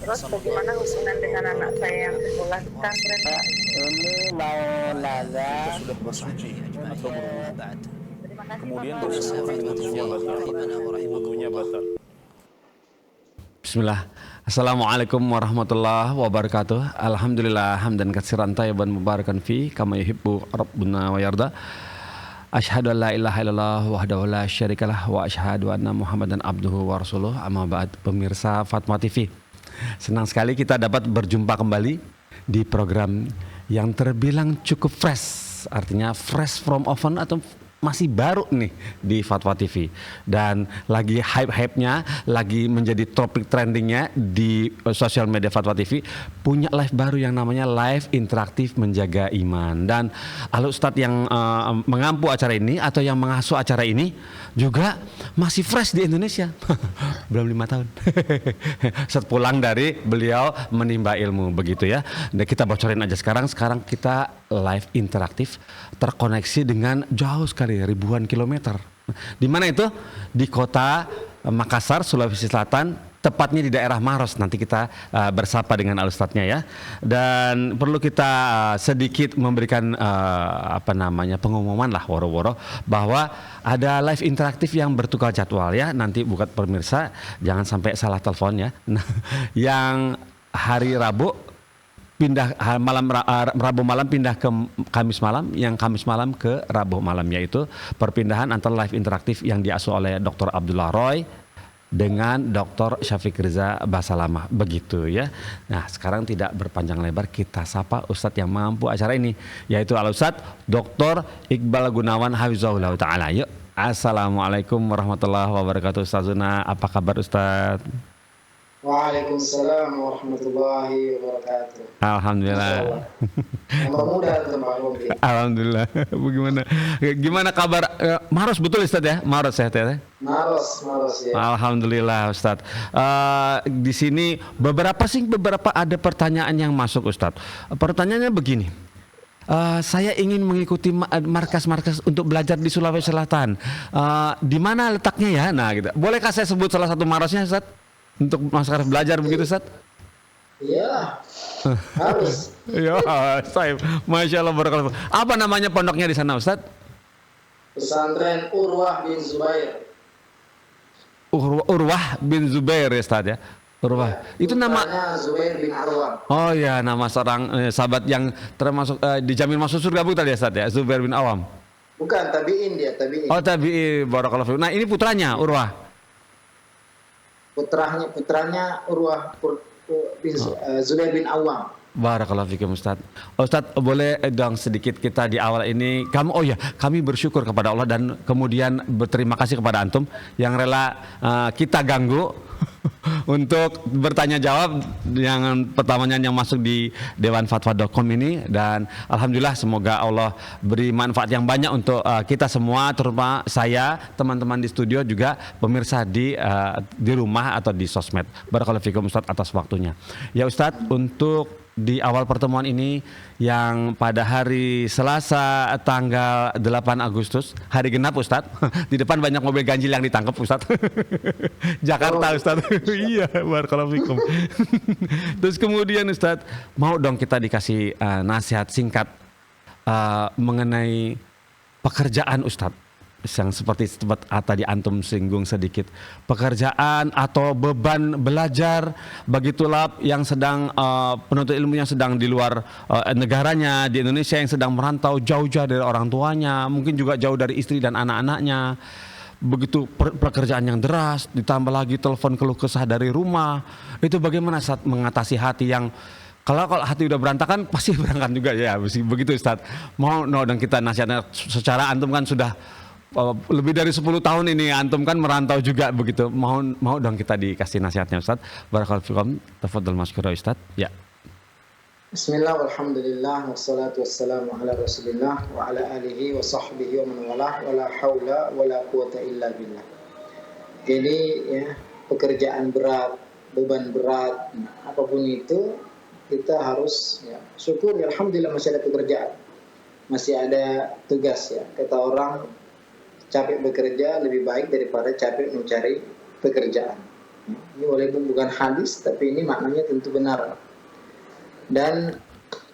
Terus bagaimana hubungan dengan anak saya yang sekolah di pesantren? Ini mau nanya. Kita sudah bersuci atau berwudu. Terima kasih Kemudian Bapak. bersihkan wudunya batal. Wudunya batal. Bismillah. Assalamualaikum warahmatullahi wabarakatuh. Alhamdulillah hamdan katsiran tayyiban mubarakan fi kama yuhibbu rabbuna wa yarda. Asyhadu an la ilaha illallah wahdahu la syarikalah wa asyhadu anna Muhammadan abduhu wa rasuluh. Amma ba'd. Pemirsa Fatma TV, senang sekali kita dapat berjumpa kembali di program yang terbilang cukup fresh, artinya fresh from oven atau masih baru nih di Fatwa TV, dan lagi hype-hype-nya, lagi menjadi topik trendingnya di sosial media Fatwa TV, punya live baru yang namanya live interaktif menjaga iman. Dan Al-Ustadz yang mengampu acara ini atau yang mengasuh acara ini juga masih fresh di Indonesia. Belum 5 tahun. Sepulang dari beliau menimba ilmu begitu ya. Dan kita bocorin aja sekarang kita live interaktif terkoneksi dengan jauh sekali, ribuan kilometer. Di mana itu? Di kota Makassar, Sulawesi Selatan, tepatnya di daerah Maros. Nanti kita bersapa dengan Al-Ustadznya ya. Dan perlu kita sedikit memberikan pengumuman lah, woro-woro, bahwa ada live interaktif yang bertukar jadwal ya. Nanti buat pemirsa jangan sampai salah telepon ya. Nah, yang hari Rabu pindah Rabu malam pindah ke Kamis malam, yang Kamis malam ke Rabu malam, yaitu perpindahan antara live interaktif yang diasuh oleh Dr. Abdullah Roy dengan Dr. Syafiq Riza Basalamah begitu ya. Nah, sekarang tidak berpanjang lebar, kita sapa Ustadz yang mampu acara ini, yaitu Al-Ustadz Dr. Iqbal Gunawan Hafizahullah Ta'ala. Yuk, Assalamualaikum warahmatullahi wabarakatuh. Ustazuna, apa kabar Ustadz? Waalaikumsalam warahmatullahi wabarakatuh. Alhamdulillah. Nomor muda tembak mobil. Alhamdulillah. Gimana kabar? Maros betul Ustadz ya? Maros ya Teh? Maros ya. Alhamdulillah Ustadz. Di sini beberapa ada pertanyaan yang masuk Ustadz. Pertanyaannya begini. Saya ingin mengikuti markas-markas untuk belajar di Sulawesi Selatan. Di mana letaknya ya? Nah, gitu. Bolehkah saya sebut salah satu marosnya Ustadz? Untuk masyarakat belajar begitu Ustadz? Iya, harus. Ya, saya, Masya Allah, barakallahu. Apa namanya pondoknya di sana Ustadz? Pesantren Urwah bin Zubair. Urwah bin Zubair ya Ustadz ya? Urwah. Ya, itu nama Zubair bin Arwam. Oh ya, nama seorang sahabat yang termasuk dijamin masuk surga bukan ya Ustadz ya? Zubair bin Awam. Bukan, tabi'in dia, tabi'in. Oh, tabi'in, barakallahu. Nah, ini putranya Urwah. Putranya Urwah bin Zubair bin Awam. Barakallahu fikum Ustadz. Ustadz, boleh dong sedikit kita di awal ini kami bersyukur kepada Allah dan kemudian berterima kasih kepada antum yang rela kita ganggu untuk bertanya jawab yang pertamanya yang masuk di dewanfatwa.com ini, dan alhamdulillah semoga Allah beri manfaat yang banyak untuk kita semua, terutama saya, teman-teman di studio, juga pemirsa di rumah atau di sosmed. Barakallahu fikum Ustadz atas waktunya. Ya Ustadz, untuk di awal pertemuan ini yang pada hari Selasa tanggal 8 Agustus, hari genap Ustadz, di depan banyak mobil ganjil yang ditangkap Ustadz. Jakarta Ustadz. Iya, barakallahu fikum. Terus kemudian Ustadz, mau dong kita dikasih nasihat singkat mengenai pekerjaan Ustadz, yang seperti tadi antum singgung sedikit, pekerjaan atau beban belajar bagi tulab yang sedang penuntut ilmu yang sedang di luar negaranya, di Indonesia, yang sedang merantau jauh-jauh dari orang tuanya, mungkin juga jauh dari istri dan anak-anaknya. Begitu pekerjaan yang deras, ditambah lagi telepon keluh kesah dari rumah. Itu bagaimana saat mengatasi hati yang kalau hati udah berantakan pasti berantakan juga ya, begitu Ustadz. Mau dan kita nasihatnya secara antum kan sudah lebih dari 10 tahun ini antum kan merantau juga begitu. Mau dong kita dikasih nasihatnya Ustadz. Barakallahu fikum. Tafadhal masykurah Ustadz. Ya. Bismillah, walhamdulillah, wassalatu wassalamu ala rasulillah wa ala alihi wa sahbihi wa man walah, wa la hawla wa la quwata illa billah. Jadi ya, pekerjaan berat, beban berat, apapun itu kita harus ya, syukur ya, alhamdulillah masih ada pekerjaan, masih ada tugas ya. Kata orang, capek bekerja lebih baik daripada capek mencari pekerjaan. Ini walaupun bukan hadis, tapi ini maknanya tentu benar. Dan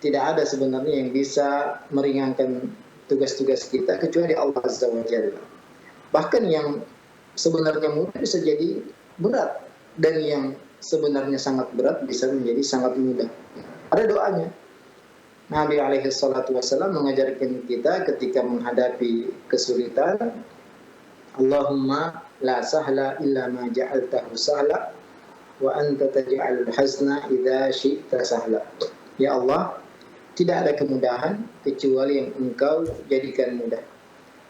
tidak ada sebenarnya yang bisa meringankan tugas-tugas kita kecuali Allah Azza wa Jalla. Bahkan yang sebenarnya mudah bisa jadi berat, dan yang sebenarnya sangat berat bisa menjadi sangat mudah. Ada doanya. Nabi alaihi salatu wasallam mengajarkan kita ketika menghadapi kesulitan, Allahumma la sahla illa ma ja'altahu sahla wa anta taj'alul hazna idza syi'ta sahla. Ya Allah, tidak ada kemudahan kecuali yang Engkau jadikan mudah.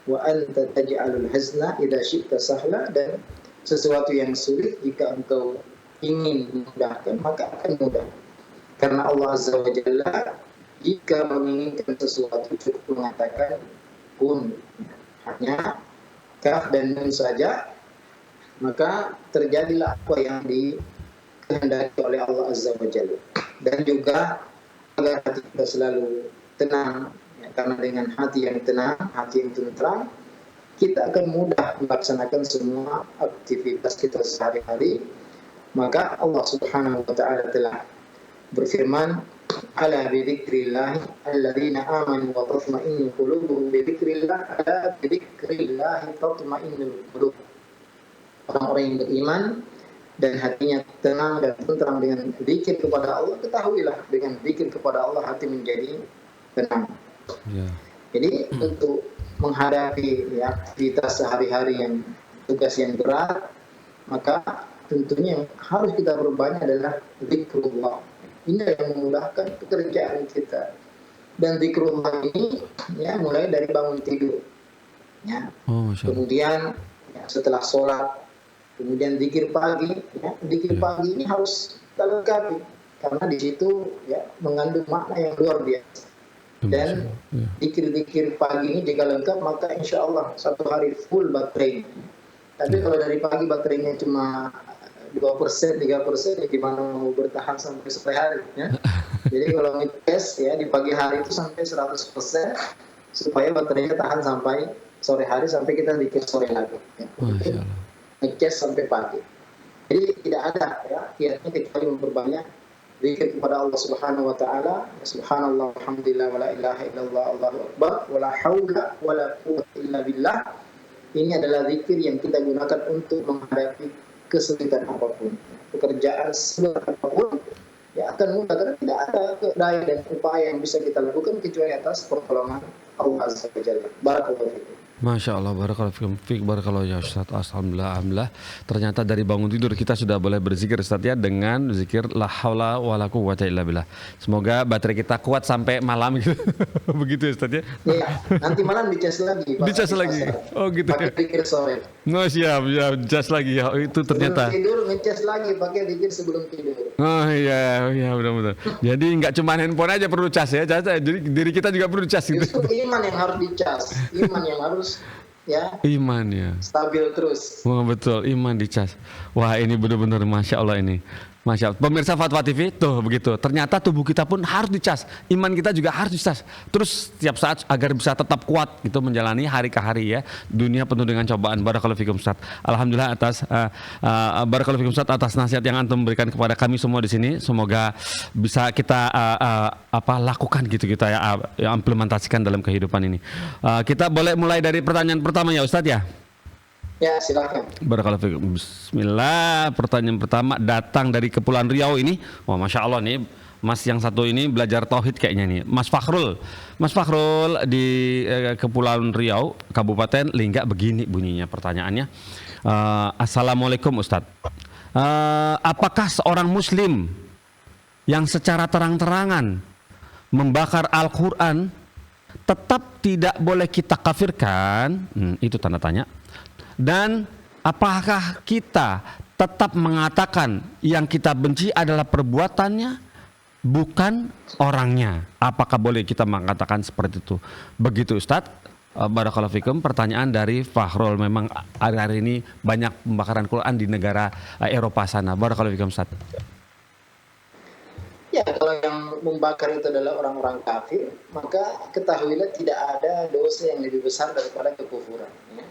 Wa anta taj'alul hazna idza syi'ta sahla, dan sesuatu yang sulit jika Engkau ingin memudahkan maka akan mudah. Karena Allah Azza wa Jalla jika menginginkan sesuatu cukup mengatakan kun, hanya kaf dan nun saja, maka terjadilah apa yang dikehendaki oleh Allah Azza wa Jalla. Dan juga agar hati kita selalu tenang, ya, karena dengan hati yang tenang, hati yang tenteram, kita akan mudah melaksanakan semua aktivitas kita sehari-hari. Maka Allah Subhanahu wa taala telah berfirman, ala bidzikrillah alladzina amanu wa tatma'innu qulubuhum bidzikrillah, ala bidzikrillah tatma'innul qulub. Orang-orang yang beriman dan hatinya tenang dan tenteram dengan zikir kepada Allah, ketahuilah dengan zikir kepada Allah hati menjadi tenang. Ya. Jadi untuk menghadapi ya, aktivitas sehari-hari yang tugas yang berat, maka tentunya yang harus kita perbanyak adalah zikrullah. Ini yang memudahkan pekerjaan kita. Dan zikrullah ini ya mulai dari bangun tidur. Ya. Kemudian ya, setelah sholat, kemudian zikir pagi. Ya. Zikir pagi ini harus kita lengkapi karena di situ ya mengandung makna yang luar biasa. Dan zikir-zikir pagi ini jika lengkap maka insya Allah satu hari full baterai. Tapi kalau dari pagi baterainya cuma 2%, 3%, ya gimana mau bertahan sampai sore hari ya. Jadi kalau ngecas ya di pagi hari itu sampai 100% supaya baterainya tahan sampai sore hari, sampai kita zikir sore lagi ya. Ngecas sampai pagi. Jadi tidak ada ya kiatnya kecuali memperbanyak zikir kepada Allah Subhanahu wa taala. Subhanallah walhamdulillah wala ilaha illallah Allahu akbar wala haula wala quwwata illa billah. Ini adalah zikir yang kita gunakan untuk menghadapi kesulitan apapun, pekerjaan seberat apapun, ya akan mudah karena tidak ada daya dan upaya yang bisa kita lakukan kecuali atas pertolongan Allah Azza wa Jalla. Barakallahu fiikum. Masya Allah, barakallahu fiik, barakallahu ya Ustaz. Alhamdulillah. Ternyata dari bangun tidur kita sudah boleh berzikir Ustaz ya, dengan zikir la haula wala quwwata illa billah. Semoga baterai kita kuat sampai malam gitu. Begitu Ustaz ya. Iya, nanti malam dicas lagi. Dicas lagi. Oh gitu. Pakai zikir sore. No, siap, ya, cas lagi ya. Itu ternyata. Sebelum tidur ngecas lagi, pakai zikir sebelum tidur. Oh iya, benar-benar. Jadi nggak cuma handphone aja perlu cas ya, jadi diri kita juga perlu cas gitu. Justru iman yang harus dicas, iman yang harus ya. Iman ya. Stabil terus. Wah betul, iman dicas. Wah ini benar-benar Masya Allah ini. Masya Allah. Pemirsa Fatwa TV tuh begitu. Ternyata tubuh kita pun harus dicas. Iman kita juga harus dicas. Terus setiap saat agar bisa tetap kuat gitu menjalani hari ke hari ya. Dunia penuh dengan cobaan. Barakallahu fikum Ustaz. Alhamdulillah atas barakallahu fikum Ustaz atas nasihat yang antum berikan kepada kami semua di sini. Semoga bisa kita lakukan gitu kita ya implementasikan dalam kehidupan ini. Kita boleh mulai dari pertanyaan pertama ya Ustaz ya. Ya silakan. Barakallahu fikum. Bismillah. Pertanyaan pertama datang dari Kepulauan Riau ini. Wah Masya Allah nih, Mas yang satu ini belajar tauhid kayaknya nih. Mas Fakhrul di Kepulauan Riau, Kabupaten Lingga. Begini bunyinya pertanyaannya. Assalamualaikum Ustadz. Apakah seorang Muslim yang secara terang-terangan membakar Al-Quran tetap tidak boleh kita kafirkan? Itu tanda tanya. Dan apakah kita tetap mengatakan yang kita benci adalah perbuatannya, bukan orangnya? Apakah boleh kita mengatakan seperti itu? Begitu Ustadz. Barakallahu fikum. Pertanyaan dari Fakhrul. Memang hari-hari ini banyak pembakaran Quran di negara Eropa sana. Barakallahu fikum Ustadz. Ya, kalau yang membakar itu adalah orang-orang kafir, maka ketahuilah tidak ada dosa yang lebih besar daripada kekufuran. Ya.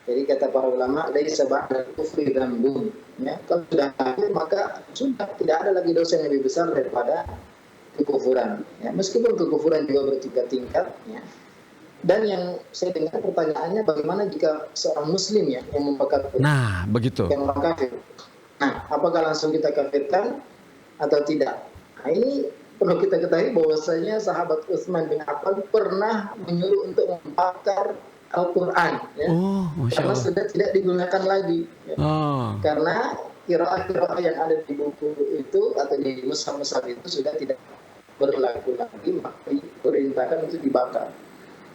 Jadi kata para ulama, laisa ba'dal kufri dzambun. Ya, kalau sudah kafir maka sudah tidak ada lagi dosa yang lebih besar daripada kekufuran. Ya, meskipun kekufuran juga bertingkat-tingkat. Ya. Dan yang saya dengar pertanyaannya, bagaimana jika seorang Muslim ya yang membakar Nah, begitu. yang orang kafir? Nah, apakah langsung kita kafirkan atau tidak? Nah, ini perlu kita ketahui bahwasanya sahabat Utsman bin Affan pernah menyuruh untuk membakar Al-Quran, ya. Oh, Masya Karena Allah. sudah tidak digunakan lagi. Ya. Oh, Karena qiraah-qiraah yang ada di buku itu atau di mushaf-mushaf itu sudah tidak berlaku lagi, maka diperintahkan untuk dibakar.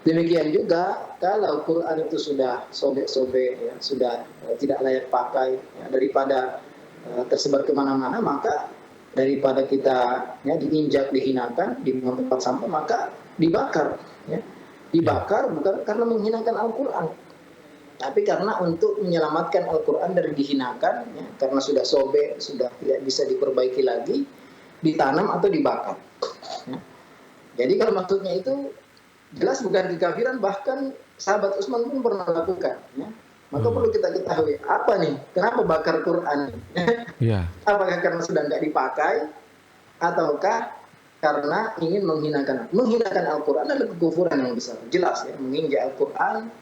Demikian juga kalau Quran itu sudah sobek-sobek, ya, sudah tidak layak pakai, ya, daripada tersebar kemana-mana, maka daripada kita ya, diinjak, dihinakan, dibuang tempat sampah, maka dibakar. Ya. Dibakar bukan karena menghinakan Al-Quran, tapi karena untuk menyelamatkan Al-Quran dari dihinakan, ya, karena sudah sobek, sudah tidak bisa diperbaiki lagi, ditanam atau dibakar. Ya. Jadi kalau maksudnya itu jelas bukan kekafiran, bahkan sahabat Utsman pun pernah lakukan. Ya. Maka perlu kita ketahui, apa nih, kenapa bakar Quran? iya. Apakah karena sudah nggak dipakai, ataukah karena ingin menghinakan Al-Quran adalah kekufuran yang besar. Jelas ya, menginjak Al-Quran,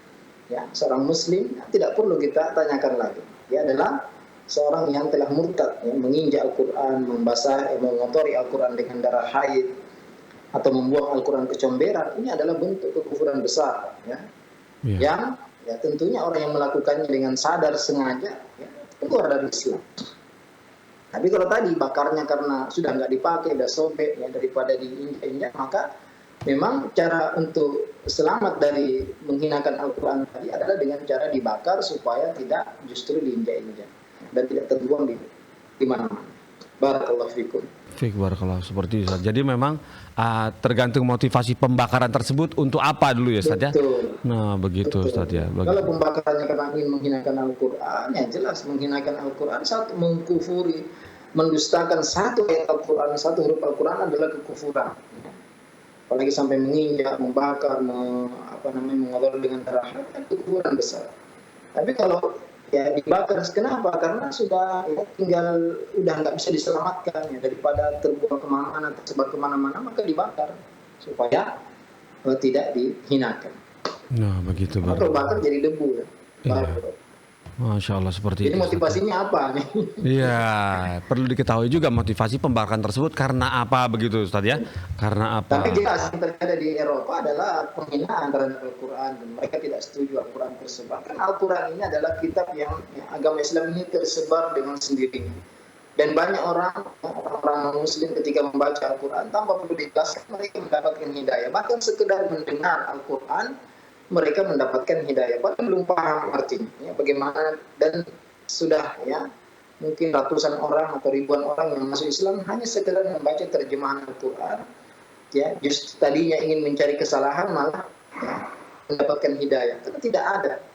ya, seorang Muslim tidak perlu kita tanyakan lagi. Dia adalah seorang yang telah murtad, ya, menginjak Al-Quran, mengotori Al-Quran dengan darah haid, atau membuang Al-Quran kecomberan. Ini adalah bentuk kekufuran besar, ya, yang ya tentunya orang yang melakukannya dengan sadar sengaja ya, keluar dari Islam. Tapi kalau tadi bakarnya karena sudah nggak dipakai, sudah sobek, ya, daripada diinjak-injak, maka memang cara untuk selamat dari menghinakan Al-Quran tadi adalah dengan cara dibakar supaya tidak justru diinjak-injak dan tidak terbuang di mana-mana. Barakallahu fikum. Fik barakallah, seperti itu. Jadi memang tergantung motivasi pembakaran tersebut untuk apa dulu ya Ustaz ya. Betul. Nah, begitu Ustaz ya. Kalau pembakarannya karena ingin menghinakan Al-Quran, ya jelas menghinakan Al-Quran, satu mengkufuri, mendustakan satu ayat Al-Quran, satu huruf Al-Quran adalah kekufuran. Apalagi sampai menginjak, membakar, mengotori dengan darah, itu kekufuran besar. Tapi kalau ya dibakar, kenapa? Karena sudah ya, tinggal udah nggak bisa diselamatkan ya, daripada terbuang kemana-mana, tersebar kemana-mana, maka dibakar supaya tidak dihinakan. Nah, begitu Kalau bakar jadi debu ya. Iya. Masya Allah, seperti Jadi itu. motivasinya apa nih? Iya, perlu diketahui juga motivasi pembakaran tersebut karena apa begitu Ustaz ya? Karena apa? Tapi jelas yang terjadi di Eropa adalah penghinaan terhadap Al-Quran, dan mereka tidak setuju Al-Quran tersebar. Kan Al-Quran ini adalah kitab yang agama Islam ini tersebar dengan sendirinya. Dan banyak orang Muslim ketika membaca Al-Quran tanpa perlu dijelaskan mereka mendapatkan hidayah. Bahkan sekedar mendengar Al-Quran mereka mendapatkan hidayah, padahal belum paham artinya, ya, bagaimana, dan sudah ya mungkin ratusan orang atau ribuan orang yang masuk Islam hanya sekedar membaca terjemahan Al-Quran, ya, justru tadinya ingin mencari kesalahan malah ya, mendapatkan hidayah. Karena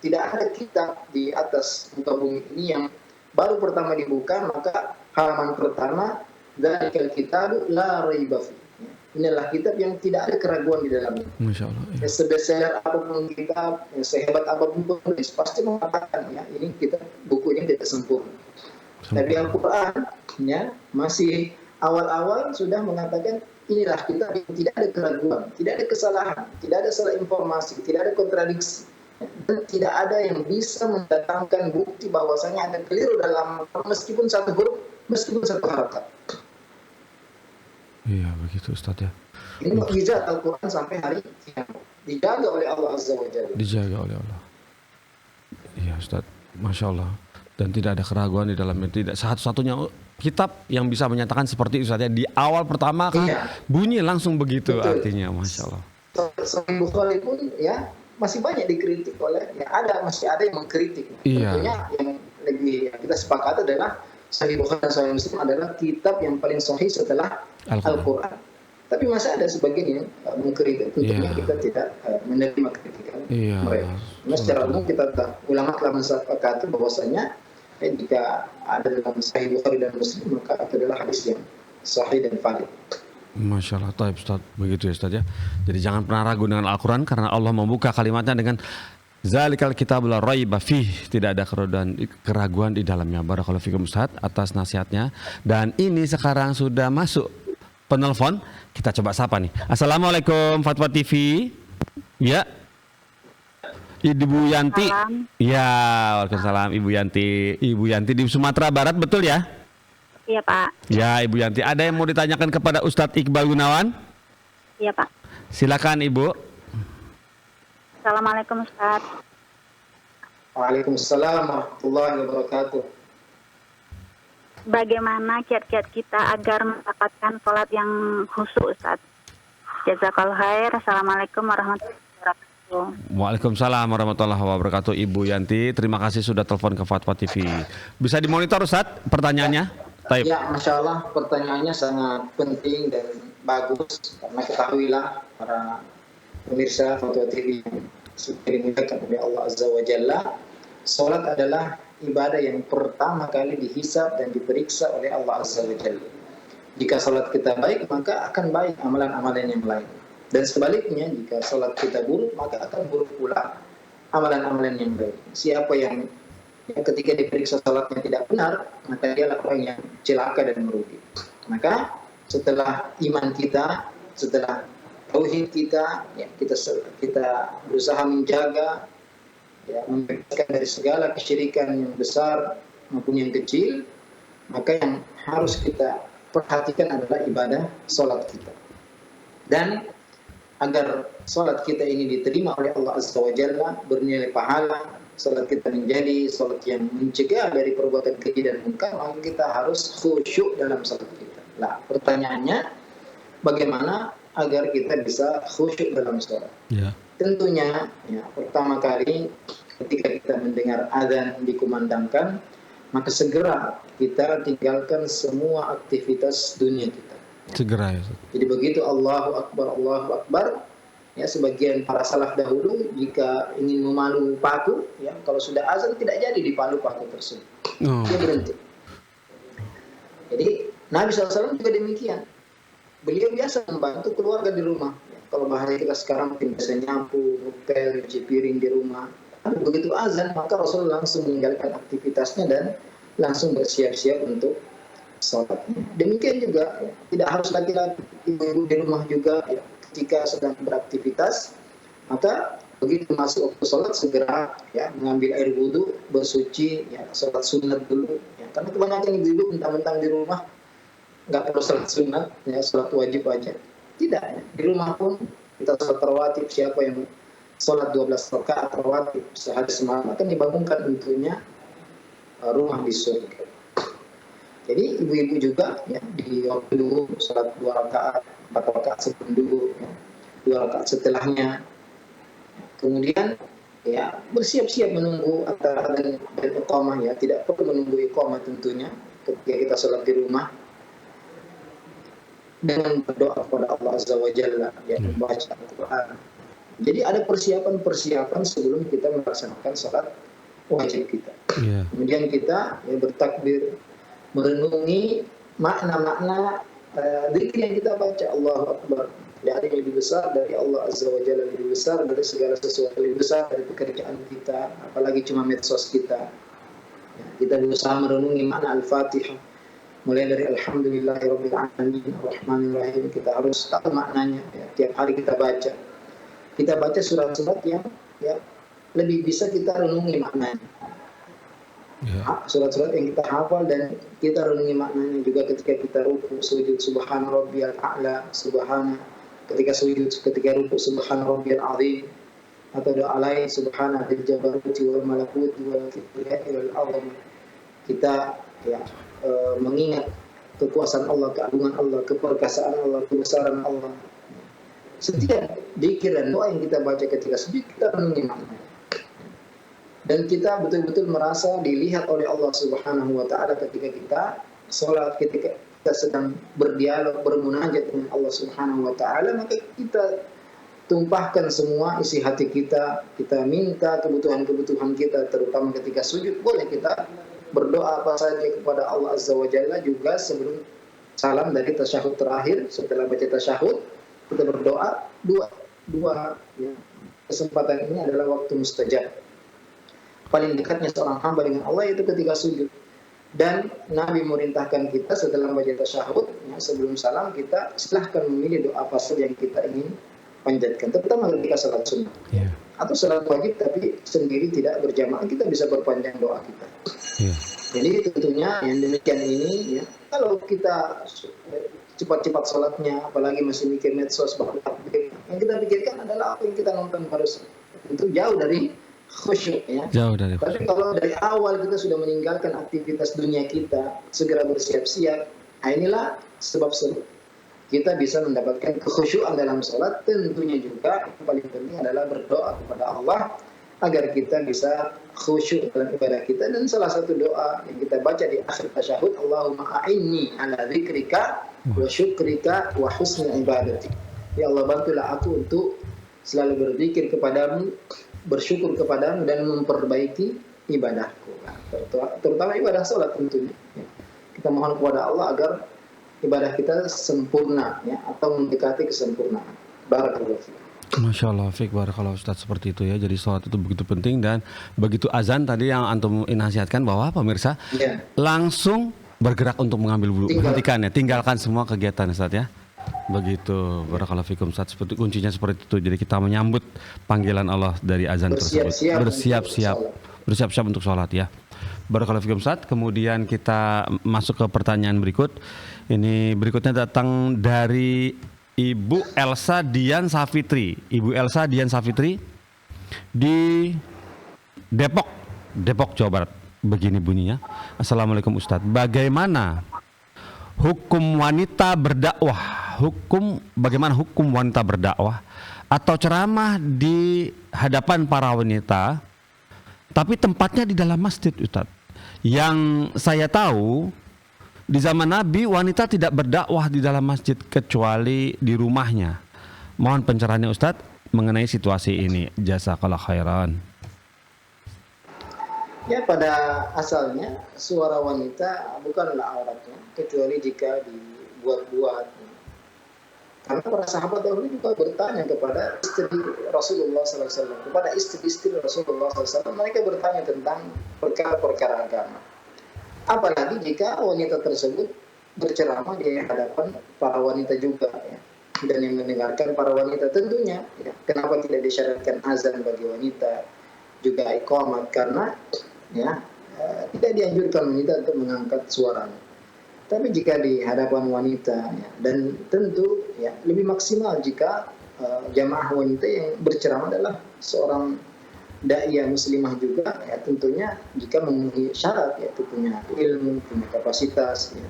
tidak ada kitab di atas muka bumi ini yang baru pertama dibuka maka halaman pertama dzalikal kitab la raiba fi. Inilah kitab yang tidak ada keraguan di dalamnya. Masya Allah. Ya. Sebesar apapun kitab, sehebat apapun penulis, pasti mengatakan ya ini kitab bukunya tidak sempurna. Tapi Al-Quran ya masih awal-awal sudah mengatakan inilah kitab yang tidak ada keraguan, tidak ada kesalahan, tidak ada salah informasi, tidak ada kontradiksi, dan tidak ada yang bisa mendatangkan bukti bahwasanya ada keliru dalam meskipun satu huruf, meskipun satu harakat. Iya, begitu Ustaz ya. Ini mukjizat Al-Quran sampai hari kiamat. Dijaga oleh Allah Azza wa Jalla. Dijaga oleh Allah. Iya Ustaz, Masya Allah. Dan tidak ada keraguan di dalamnya. Tidak satu-satunya kitab yang bisa menyatakan seperti itu Ustaz ya. Di awal pertama kan bunyi langsung begitu. Betul. Artinya Masya Allah. Sahih Bukhari pun ya masih banyak dikritik oleh masih ada yang mengkritik. Iya. Tentunya yang lebih kita sepakat adalah Sahih Bukhari dan Sahih Muslim adalah kitab yang paling sahih setelah Al-Quran. Tapi masih ada sebagian yang mengkritik. Tentunya kita tidak menerima kritikan mereka. Nah, secara umum ulama telah mensepakati bahwasanya jika ada dalam Sahih Bukhari dan Muslim maka itu adalah hadis yang sahih dan valid. Masya Allah, taib Ustaz. Begitu ya Ustaz ya. Jadi jangan pernah ragu dengan Al-Quran karena Allah membuka kalimatnya dengan Zalikal kitabul la raiba fih, tidak ada keraguan di dalamnya. Barakallahu fikum Ustaz atas nasihatnya. Dan ini sekarang sudah masuk penelpon. Kita coba sapa nih. Assalamualaikum Fatwa TV. Ya. Ibu Yanti. Salam. Ya, waalaikumsalam Ibu Yanti. Ibu Yanti di Sumatera Barat betul ya? Iya Pak. Ya Ibu Yanti. Ada yang mau ditanyakan kepada Ustadz Iqbal Gunawan? Iya Pak. Silakan Ibu. Assalamualaikum Ustaz. Waalaikumsalam warahmatullahi wabarakatuh. Bagaimana kiat-kiat kita agar mendapatkan sholat yang khusyuk Ustaz? Jazakallahu khair. Assalamualaikum warahmatullahi wabarakatuh. Waalaikumsalam warahmatullahi wabarakatuh Ibu Yanti. Terima kasih sudah telepon ke Fatwa TV. Bisa dimonitor Ustaz pertanyaannya? Taib. Ya, Masya Allah, pertanyaannya sangat penting dan bagus. Karena ketahuilah para pemirsa Fatwa TV yang sudah dimuliakan oleh Allah Azza wa Jalla, salat adalah ibadah yang pertama kali dihisab dan diperiksa oleh Allah Azza wa Jalla. Jika salat kita baik, maka akan baik amalan-amalan yang lain. Dan sebaliknya, jika salat kita buruk, maka akan buruk pula amalan-amalan yang baik. Siapa yang ketika diperiksa salatnya tidak benar, maka dialah orang yang celaka dan merugi. Maka setelah iman kita, setelah tauhid kita, ya, kita berusaha menjaga, ya, membebaskan dari segala kesyirikan yang besar maupun yang kecil, maka yang harus kita perhatikan adalah ibadah salat kita. Dan agar salat kita ini diterima oleh Allah Azza wa Jalla, bernilai pahala, salat kita menjadi salat yang mencegah dari perbuatan keji dan munkar, maka kita harus khusyuk dalam salat kita. Nah, pertanyaannya, bagaimana agar kita bisa khusyuk dalam sholat? Ya. Tentunya, ya, pertama kali ketika kita mendengar azan dikumandangkan, maka segera kita tinggalkan semua aktivitas dunia kita. Segera ya. Jadi begitu Allahu Akbar, ya, sebagian para salaf dahulu jika ingin memalu paku, ya, kalau sudah azan tidak jadi dipalu paku tersebut. Oh. Dia berhenti. Jadi Nabi SAW juga demikian. Beliau biasa membantu keluarga di rumah. Ya, kalau bahasa kita sekarang mungkin biasa nyapu, ngepel, cuci piring di rumah. Tapi begitu azan, maka Rasul langsung meninggalkan aktivitasnya dan langsung bersiap-siap untuk sholat. Demikian juga, ya, tidak harus laki-laki, ibu-ibu di rumah juga, ya, ketika sedang beraktivitas, maka begitu masuk waktu sholat segera, ya, mengambil air wudhu, bersuci, ya, sholat sunat dulu. Ya, karena kebanyakan ibu-ibu mentang-mentang di rumah nggak perlu sholat sunat, ya, sholat wajib aja. Tidak, ya. Di rumah pun kita sholat rawatib. Siapa yang sholat 12 rakaat rawatib sehari semalam akan dibangunkan untuknya rumah di surga. Jadi ibu-ibu juga, ya, di waktu dulu sholat 2 rakaat, 4 rakaat sebelum dulu, ya, 2 rakaat setelahnya. Kemudian, ya, bersiap-siap menunggu antara adzan dan iqamah, ya, tidak perlu menunggu iqamah tentunya ketika kita sholat di rumah. Dengan berdoa kepada Allah Azza wa Jalla, ya, membaca Al-Quran. Jadi ada persiapan-persiapan sebelum kita melaksanakan sholat wajib kita. Yeah. Kemudian kita, ya, bertakbir, merenungi makna-makna zikir yang kita baca. Allahu Akbar, tidak ada yang lebih besar dari Allah Azza wa Jalla, lebih besar dari segala sesuatu, lebih besar dari pekerjaan kita, apalagi cuma medsos kita. Ya, kita berusaha merenungi makna Al-Fatihah, mulai dari Alhamdulillahirabbil alamin Ar-Rahmanir Rahim. Kita harus tahu maknanya, ya. Tiap hari kita baca. Kita baca surat-surat yang, ya, lebih bisa kita renungi maknanya. Ya. Surat-surat yang kita hafal dan kita renungi maknanya juga ketika kita ruku, sujud, subhana rabbiyal a'la, subhana. Ketika sujud, ketika ruku, subhana rabbiyal azim. Atau doa lain, subhana dzil jabaruti wal malakuti wal kibriyai wal azam. Kita, ya, mengingat kekuasaan Allah, keagungan Allah, keperkasaan Allah, kebesaran Allah. Setiap zikir dan doa yang kita baca ketika sujud, kita renungi maknanya. Dan kita betul-betul merasa dilihat oleh Allah Subhanahu wa Ta'ala ketika kita sholat, ketika kita sedang berdialog, bermunajat dengan Allah Subhanahu wa Ta'ala, maka kita tumpahkan semua isi hati kita, kita minta kebutuhan-kebutuhan kita, terutama ketika sujud. Boleh kita berdoa apa saja kepada Allah Azza wa Jalla juga sebelum salam dari tasyahud terakhir. Setelah baca tasyahud, kita berdoa dua, ya, kesempatan ini adalah waktu mustajab. Paling dekatnya seorang hamba dengan Allah itu ketika sujud. Dan Nabi merintahkan kita setelah membaca tasyahud, ya, sebelum salam kita silahkan memilih doa apa saja yang kita ingin panjatkan, terutama ketika salat sunnah atau salat wajib tapi sendiri tidak berjamaah, kita bisa berpanjang doa kita. Jadi tentunya yang demikian ini, ya, kalau kita cepat-cepat sholatnya, apalagi masih mikir medsos, yang kita pikirkan adalah apa yang kita nonton harus itu jauh dari khusyuk, ya. Jauh dari khusyuk. Tapi kalau dari awal kita sudah meninggalkan aktivitas dunia kita, segera bersiap-siap, nah inilah sebab-sebab kita bisa mendapatkan kekhusyuan dalam sholat. Tentunya juga yang paling penting adalah berdoa kepada Allah agar kita bisa khusyuk dalam ibadah kita. Dan salah satu doa yang kita baca di akhir tasyahud, Allahumma a'inni ala dzikrika wa syukrika wa husni ibadati. Ya Allah, bantulah aku untuk selalu berzikir kepadamu, bersyukur kepadamu, dan memperbaiki ibadahku, terutama ibadah sholat tentunya. Kita mohon kepada Allah agar ibadah kita sempurna, ya, atau mendekati kesempurnaan. Barakallahu fiik. Masya Allah, Fik, barakallahu Ustaz, seperti itu ya. Jadi sholat itu begitu penting, dan begitu azan tadi yang antum nasihatkan bahwa pemirsa langsung bergerak untuk mengambil wudhu, tinggalkan semua kegiatan, Ustaz, ya. Begitu, barakallahu fikum, Ustaz. Seperti kuncinya seperti itu. Jadi kita menyambut panggilan Allah dari azan tersebut. Bersiap-siap untuk sholat, ya. Barakallahu fikum, Ustaz. Kemudian kita masuk ke pertanyaan berikut. Ini berikutnya datang dari Ibu Elsa Dian Safitri. Ibu Elsa Dian Safitri di Depok, Jawa Barat. Begini bunyinya. Assalamualaikum Ustadz. Bagaimana hukum wanita berdakwah? Bagaimana hukum wanita berdakwah atau ceramah di hadapan para wanita, tapi tempatnya di dalam masjid, Ustadz? Yang saya tahu, di zaman Nabi wanita tidak berdakwah di dalam masjid kecuali di rumahnya. Mohon pencerahannya Ustadz mengenai situasi ini. Jazakallah khairan. Ya, pada asalnya suara wanita bukanlah auratnya kecuali jika dibuat-buat. Karena para sahabat dahulu juga bertanya kepada istri Rasulullah SAW, kepada istri-istri Rasulullah SAW, mereka bertanya tentang perkara-perkara agama. Apalagi jika wanita tersebut berceramah di hadapan para wanita juga, ya, dan yang mendengarkan para wanita tentunya, ya, kenapa tidak disyaratkan azan bagi wanita, juga iqamat, karena ya tidak dianjurkan wanita untuk mengangkat suaranya. Tapi jika di hadapan wanita, ya, dan tentu ya lebih maksimal jika jamaah wanita yang berceramah adalah seorang da'iyah muslimah juga, ya, tentunya jika memenuhi syarat, yaitu punya ilmu, punya kapasitas, ya,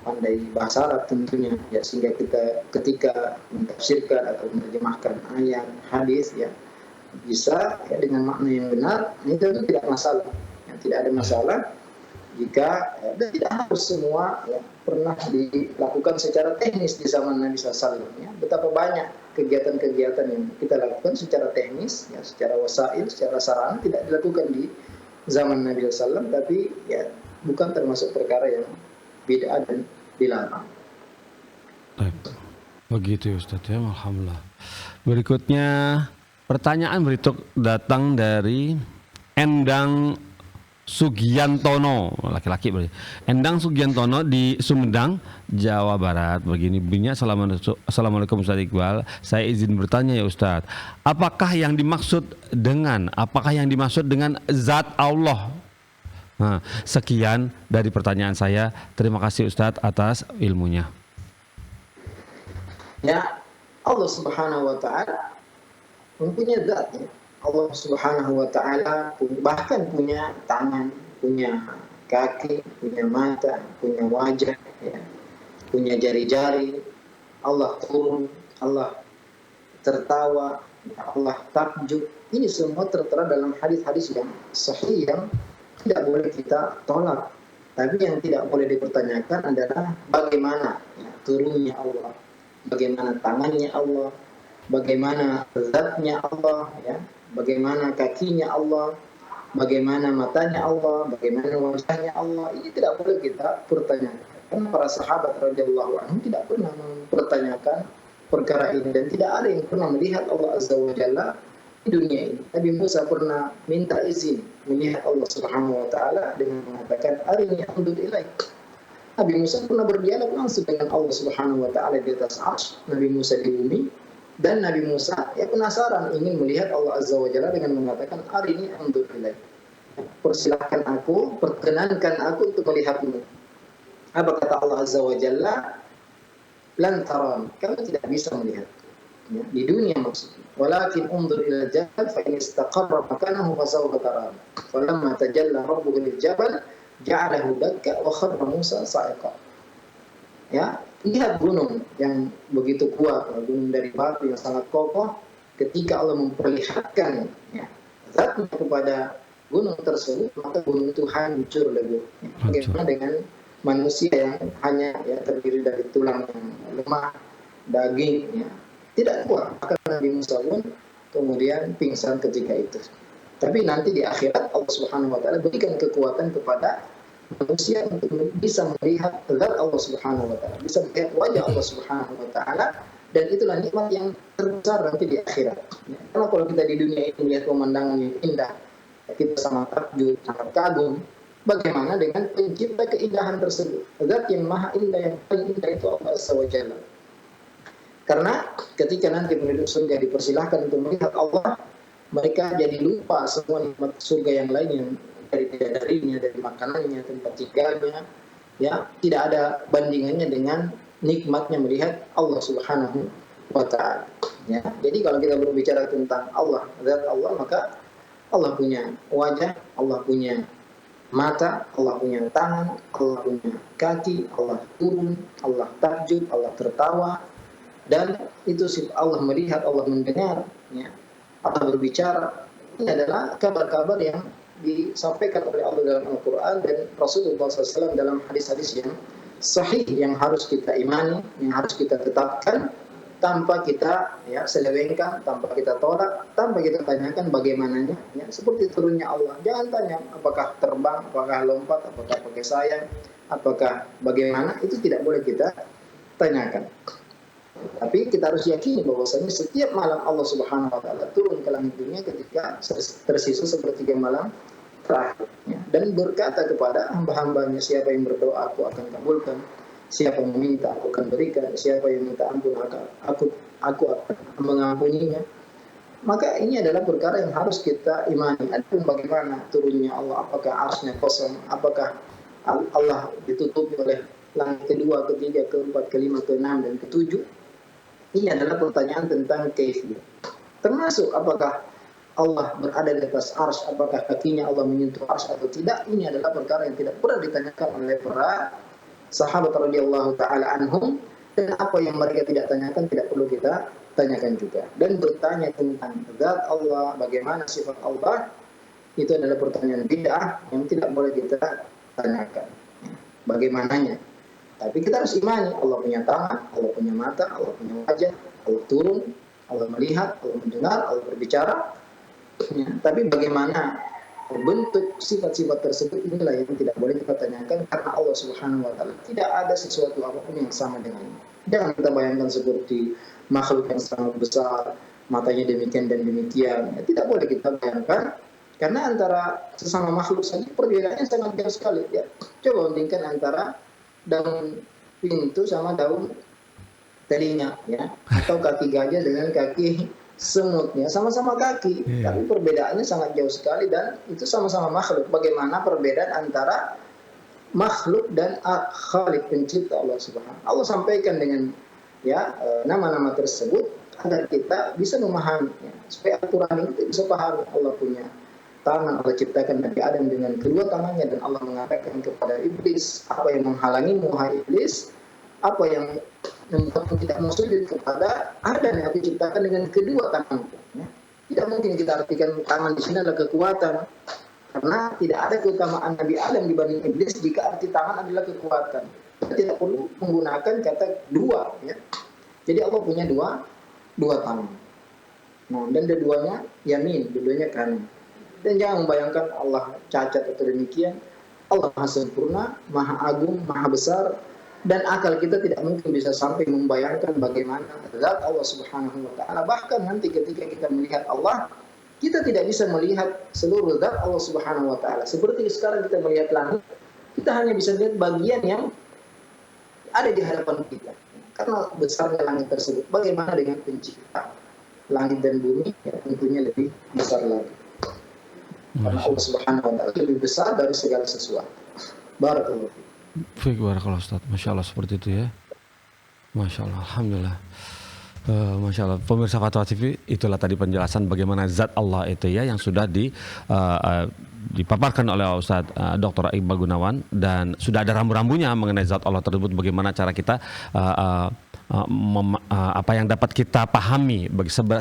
pandai bahasa Arab tentunya, ya, sehingga kita ketika mentafsirkan atau menerjemahkan ayat hadis, ya, bisa, ya, dengan makna yang benar, ini tentu tidak masalah, ya, tidak ada masalah jika, ya, dan tidak harus semua, ya, pernah dilakukan secara teknis di zaman Nabi SAW, ya. Betapa banyak kegiatan-kegiatan yang kita lakukan secara teknis, ya, secara wasail, secara sarana tidak dilakukan di zaman Nabi SAW, tapi ya bukan termasuk perkara yang bid'ah dan dilarang. Begitu ya Ustaz, ya, alhamdulillah. Berikutnya pertanyaan berikut datang dari Endang Sugiantono, laki-laki berarti. Endang Sugiantono di Sumedang, Jawa Barat. Begini bunyinya, Assalamualaikum Ustaz Iqbal. Saya izin bertanya ya Ustaz, apakah yang dimaksud dengan zat Allah? Nah, sekian dari pertanyaan saya. Terima kasih Ustaz atas ilmunya. Ya, Allah Subhanahu wa Ta'ala mempunyai zat, ya. Allah Subhanahu wa Ta'ala bahkan punya tangan, punya kaki, punya mata, punya wajah, ya, punya jari-jari. Allah turun, Allah tertawa, Allah takjub. Ini semua tertera dalam hadis-hadis yang sahih yang tidak boleh kita tolak. Tapi yang tidak boleh dipertanyakan adalah bagaimana, ya, turunnya Allah, bagaimana tangannya Allah, bagaimana zatnya Allah, ya, bagaimana kakinya Allah, bagaimana matanya Allah, bagaimana wajahnya Allah. Ini tidak boleh kita pertanyakan. Karena para sahabat radhiyallahu anhum tidak pernah mempertanyakan perkara ini, dan tidak ada yang pernah melihat Allah Azza wa Jalla di dunia ini. Nabi Musa pernah minta izin melihat Allah Subhanahu wa taala dengan mengatakan arini andur ilaik. Nabi Musa pernah berdialog langsung dengan Allah Subhanahu wa taala di atas arsy, Nabi Musa di bumi, dan Nabi Musa ya penasaran ingin melihat Allah Azza wa Jalla dengan mengatakan arini andur ilaik. Persilahkan aku, perkenankan aku untuk melihatmu. Apa kata Allah Azza wa Jalla? Lan taran, kamu tidak bisa melihat. Ya, di dunia maksudnya. Walakin undur ila jabal fa in istaqarra makanahu fa sawfa tarani. Falamma tajalla rabbuhu lil jabal ja'alahu dakka wa kharra Musa sa'iqa. Ya, lihat gunung yang begitu kuat, gunung dari batu yang sangat kokoh, ketika Allah memperlihatkan ya, zatnya kepada gunung tersebut, maka gunung itu hancur lebur. Ya. Bagaimana dengan manusia yang hanya ya, terdiri dari tulang yang lemah, daging, ya, tidak kuat. Maka Nabi Musa pun kemudian pingsan ketika itu. Tapi nanti di akhirat Allah Subhanahu wa taala berikan kekuatan kepada manusia untuk bisa melihat zat Allah Subhanahu wa taala, bisa melihat wajah Allah Subhanahu wa taala, dan itulah nikmat yang terbesar nanti di akhirat. Ya. Karena kalau kita di dunia ini melihat pemandangan yang indah, kita sangat takjub, sangat kagum. Bagaimana dengan pencipta keindahan tersebut? Zat yang maha indah, yang paling indah itu Allah Azza wa Jalla. Karena ketika nanti penduduk surga dipersilahkan untuk melihat Allah, mereka jadi lupa semua nikmat surga yang lain yang dari bidadarinya, dari makanannya, tempat tinggalnya, ya tidak ada bandingannya dengan nikmatnya melihat Allah Subhanahu wa taala. Ya, jadi kalau kita berbicara tentang Allah, zat Allah, maka Allah punya wajah, Allah punya mata, Allah punya tangan, Allah punya kaki, Allah turun, Allah takjub, Allah tertawa, dan itu sifat Allah melihat, Allah mendengar, ya. Allah berbicara. Ini adalah kabar-kabar yang disampaikan oleh Allah dalam Al-Quran dan Rasulullah SAW dalam hadis-hadis yang sahih yang harus kita imani, yang harus kita tetapkan tanpa kita ya selewengkan, tanpa kita tolak, tanpa kita tanyakan bagaimananya. Ya, seperti turunnya Allah. Jangan tanya apakah terbang, apakah lompat, apakah pakai sayap, apakah bagaimana, itu tidak boleh kita tanyakan. Tapi kita harus yakini bahwasanya setiap malam Allah Subhanahu wa taala turun ke langit dunia ketika tersisa sepertiga malam terakhir, ya, dan berkata kepada hamba-hambanya, siapa yang berdoa aku akan kabulkan, siapa yang meminta aku akan berikan, siapa yang minta ampun aku akan mengampuninya. Maka ini adalah perkara yang harus kita imani. Adapun bagaimana turunnya Allah, apakah arsy-Nya kosong, apakah Allah ditutupi oleh langit kedua, ketiga, keempat, kelima, keenam, dan ketujuh, ini adalah pertanyaan tentang kaifiyah. Termasuk apakah Allah berada di atas arsy, apakah kakinya Allah menyentuh arsy atau tidak, ini adalah perkara yang tidak pernah ditanyakan oleh para sahabat radhiyallahu taala anhum, dan apa yang mereka tidak tanyakan tidak perlu kita tanyakan juga. Dan bertanya tentang zat Allah, bagaimana sifat Allah, itu adalah pertanyaan bid'ah yang tidak boleh kita tanyakan bagaimananya. Tapi kita harus imani Allah punya tangan, Allah punya mata, Allah punya wajah, Allah turun, Allah melihat, Allah mendengar, Allah berbicara. Ya, tapi bagaimana bentuk sifat-sifat tersebut, inilah yang tidak boleh kita tanyakan, karena Allah Subhanahu wa taala tidak ada sesuatu apapun yang sama dengannya. Jangan kita bayangkan seperti makhluk yang sangat besar, matanya demikian dan demikian. Ya, tidak boleh kita bayangkan, karena antara sesama makhluk saja perbedaannya sangat jauh sekali. Ya. Coba bandingkan antara daun pintu sama daun telinga, ya, atau kaki gajah dengan kaki semut, ya, sama-sama kaki, tapi perbedaannya sangat jauh sekali, dan itu sama-sama makhluk. Bagaimana perbedaan antara makhluk dan Khalik, pencipta Allah Subhanahu. Allah sampaikan dengan ya nama-nama tersebut agar kita bisa memahami, ya, supaya aturan ini kita bisa pahami. Allah punya tangan, Allah ciptakan Nabi Adam dengan kedua tangannya, dan Allah mengatakan kepada iblis, apa yang menghalangimu wahai iblis, apa yang membuatmu tidak mau sujud kepada Adam yang aku ciptakan dengan kedua tanganku. Ya. Tidak mungkin kita artikan tangan di sini adalah kekuatan, karena tidak ada keutamaan Nabi Adam dibanding iblis jika arti tangan adalah kekuatan. Kita tidak perlu menggunakan kata dua, ya. Jadi Allah punya dua tangan. Nah, dan dua-duanya yamin, dua-duanya kanan. Dan jangan membayangkan Allah cacat atau demikian. Allah maha sempurna, maha agung, maha besar, dan akal kita tidak mungkin bisa sampai membayangkan bagaimana zat Allah Subhanahu wa taala. Bahkan nanti ketika kita melihat Allah, kita tidak bisa melihat seluruh zat Allah Subhanahu wa taala. Seperti sekarang kita melihat langit, kita hanya bisa lihat bagian yang ada di hadapan kita. Karena besarnya langit tersebut. Bagaimana dengan pencipta langit dan bumi? Ya, tentunya lebih besar lagi. Karena Allah Subhanahu wa taala lebih besar dari segala sesuatu. Barakallahu. Baik, barakallah Ustaz. Masya Allah seperti itu ya. Masya Allah, Alhamdulillah. Masya Allah, pemirsa Fatwa TV, itulah tadi penjelasan bagaimana zat Allah itu ya yang sudah dipaparkan oleh Ustadz Dr. Iqbal Gunawan, dan sudah ada rambu-rambunya mengenai zat Allah tersebut, bagaimana cara kita apa yang dapat kita pahami,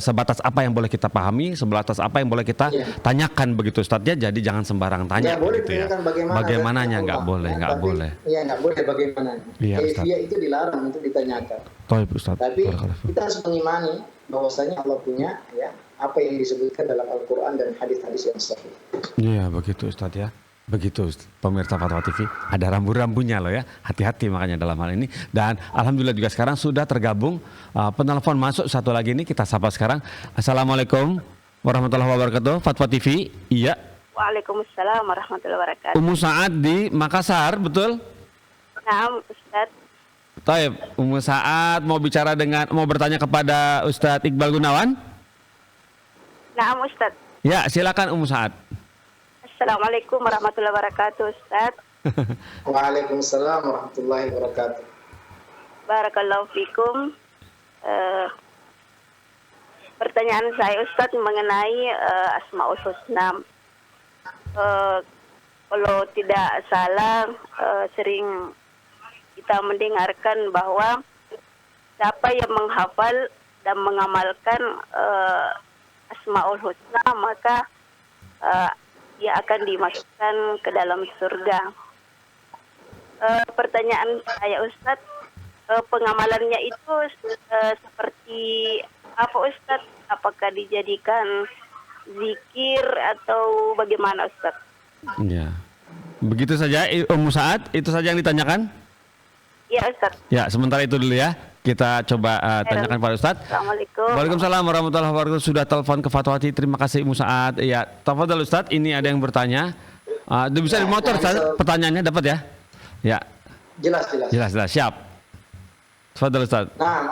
sebatas apa yang boleh kita pahami, sebatas apa yang boleh kita tanyakan begitu Ustadz ya. Jadi jangan sembarang tanya begitu ya. Bagaimananya nggak boleh. Iya, nggak boleh bagaimana. Iya, Kaifiyah itu dilarang untuk ditanyakan. Ustadz. Tapi kita harus mengimani bahwasanya Allah punya ya apa yang disebutkan dalam Al-Quran dan hadis-hadis yang sahih. Iya begitu Ustadz ya. Begitu pemirsa Fatwa TV, ada rambu-rambunya loh ya, hati-hati makanya dalam hal ini. Dan alhamdulillah juga sekarang sudah tergabung penelpon masuk satu lagi ini, kita sapa sekarang. Assalamualaikum warahmatullahi wabarakatuh, Fatwa TV. Iya. Waalaikumsalam warahmatullahi wabarakatuh. Ummu Saad di Makassar, betul? Naam, Ustaz. Taib, Ummu Saad mau bertanya kepada Ustadz Iqbal Gunawan? Naam, Ustaz. Ya, silakan Ummu Saad. Assalamualaikum warahmatullahi wabarakatuh, Ustaz. Waalaikumsalam warahmatullahi wabarakatuh. Barakallahu fikum. Pertanyaan saya, Ustaz, mengenai Asmaul Husna. Kalau tidak salah, sering kita mendengarkan bahwa siapa yang menghafal dan mengamalkan Asmaul Husna, maka dia akan dimasukkan ke dalam surga. Pertanyaan saya, Ustadz, pengamalannya itu seperti apa, Ustadz? Apakah dijadikan zikir atau bagaimana, Ustadz? Ya, begitu saja Ummu Saad, itu saja yang ditanyakan? Ya, Ustadz. Ya, sementara itu dulu ya. Kita coba tanyakan pada Ustadz. Assalamualaikum. Waalaikumsalam warahmatullahi wabarakatuh. Sudah telepon ke Fatwa TV. Terima kasih Ummu Saad. Ya, tafadhal Ustadz. Ini ada yang bertanya. Bisa di motor pertanyaannya dapat ya? Ya. Jelas. Siap. Tafadhal Ustadz. Nah,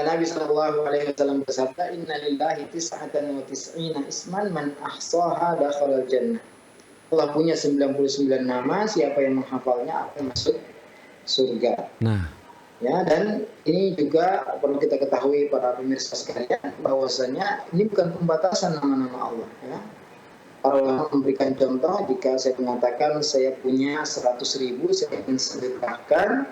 Nabi sallallahu alaihi wasallam bersabda, "Inna lillahi tis'atan wa tis'ina isman man ahsaha dakhala jannah." Allah punya 99 nama, siapa yang menghafalnya akan masuk surga. Nah, ya, dan ini juga perlu kita ketahui para pemirsa sekalian bahwasanya ini bukan pembatasan nama-nama Allah ya. Para ulama memberikan contoh, jika saya mengatakan saya punya 100.000, saya ingin sedekahkan,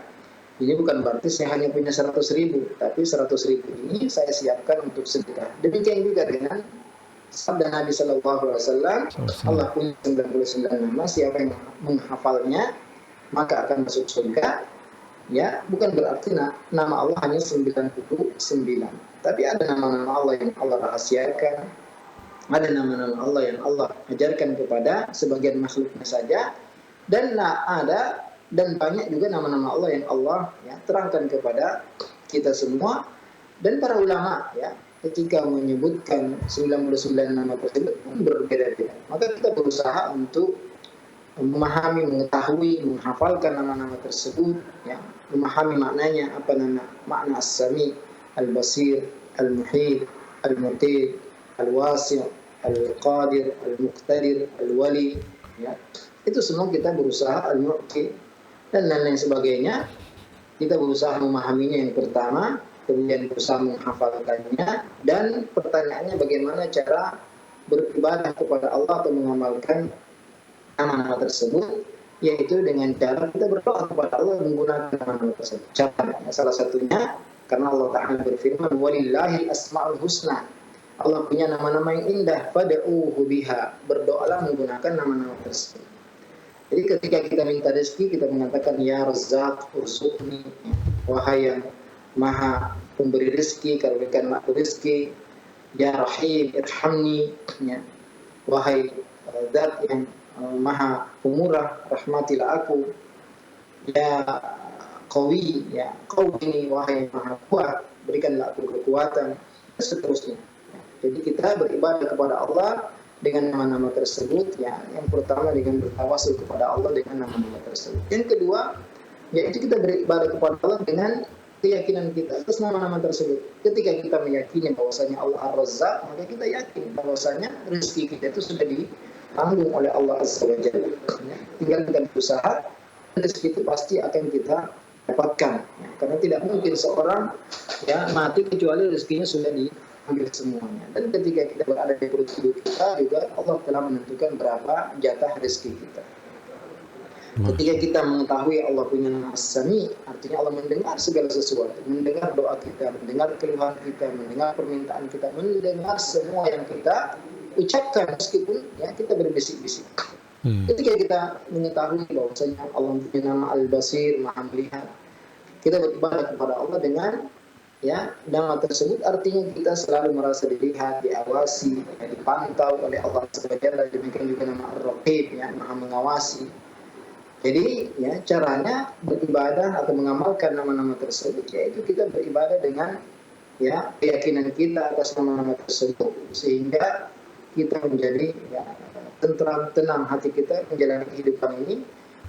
ini bukan berarti saya hanya punya 100.000, tapi 100.000 ini saya siapkan untuk sedekah. Demikian juga dengan sabda Nabi Sallallahu Alaihi Wasallam, Allah punya 99 nama, siapa yang menghafalnya maka akan masuk surga. Ya, bukan berarti nama Allah hanya 99, tapi ada nama-nama Allah yang Allah rahasiakan, ada nama-nama Allah yang Allah ajarkan kepada sebagian makhluknya saja, dan banyak juga nama-nama Allah yang Allah ya terangkan kepada kita semua. Dan para ulama ya ketika menyebutkan 99 nama tersebut berbeda-beda, maka kita berusaha untuk memahami, mengetahui, menghafalkan nama-nama tersebut, ya, memahami maknanya, apa makna As-Sami, Al-Basir, Al-Muhit, Al-Muqit, Al-Wasi', Al-Qadir, Al-Muqtadir, Al-Wali, ya. Itu semua kita berusaha, Al-Mu'ti, dan lain-lain sebagainya. Kita berusaha memahaminya yang pertama, kemudian berusaha menghafalkannya, dan pertanyaannya bagaimana cara beribadah kepada Allah atau mengamalkan nama-nama tersebut, yaitu dengan cara kita berdoa kepada Allah menggunakan nama-nama tersebut. Caranya salah satunya karena Allah Ta'ala berfirman, "Walillahil asma'ul husna." Allah punya nama-nama yang indah, fad'uhu biha. Berdoalah menggunakan nama-nama tersebut. Jadi ketika kita minta rezeki, kita mengatakan, "Ya Razzaq, urzuqni." Wahai yang Maha pemberi rezeki, karuniakanlah aku rezeki. Ya Rahim, irhamni. Ya. Wahai Zat yang Maha Pemurah, rahmatilah aku. Ya Qawi, ya Qawi, wahai Maha Kuat, berikanlah aku kekuatan, dan seterusnya. Jadi kita beribadah kepada Allah dengan nama-nama tersebut, ya. Yang pertama dengan bertawasul kepada Allah dengan nama-nama tersebut. Yang kedua, yaitu kita beribadah kepada Allah dengan keyakinan kita atas nama-nama tersebut. Ketika kita meyakini bahwasanya Allah Ar-Razzaq, maka kita yakin bahwasanya rezeki kita itu sudah ditanggung oleh Allah Azza wa Jalla. Ya. Tinggal kita berusaha, rezeki itu pasti akan kita dapatkan. Ya. Karena tidak mungkin seorang ya mati kecuali rezekinya sudah diambil semuanya. Dan ketika kita berada di perut hidup kita juga Allah telah menentukan berapa jatah rezeki kita. Ketika kita mengetahui Allah punya nama As-Sami, artinya Allah mendengar segala sesuatu, mendengar doa kita, mendengar keluhan kita, mendengar permintaan kita, mendengar semua yang kita ucapkan meskipun ya kita berbisik-bisik. Ketika kita mengetahui bahwasanya Allah punya nama Al-Basir, Maha melihat, kita beribadah kepada Allah dengan ya nama tersebut, artinya kita selalu merasa dilihat, diawasi, ya, dipantau oleh Allah Subhanahu. Demikian juga nama Ar-Raqib, ya, Maha mengawasi. Jadi ya caranya beribadah atau mengamalkan nama-nama tersebut yaitu kita beribadah dengan ya keyakinan kita atas nama-nama tersebut sehingga kita menjadi ya tentram, tenang hati kita menjalani kehidupan ini,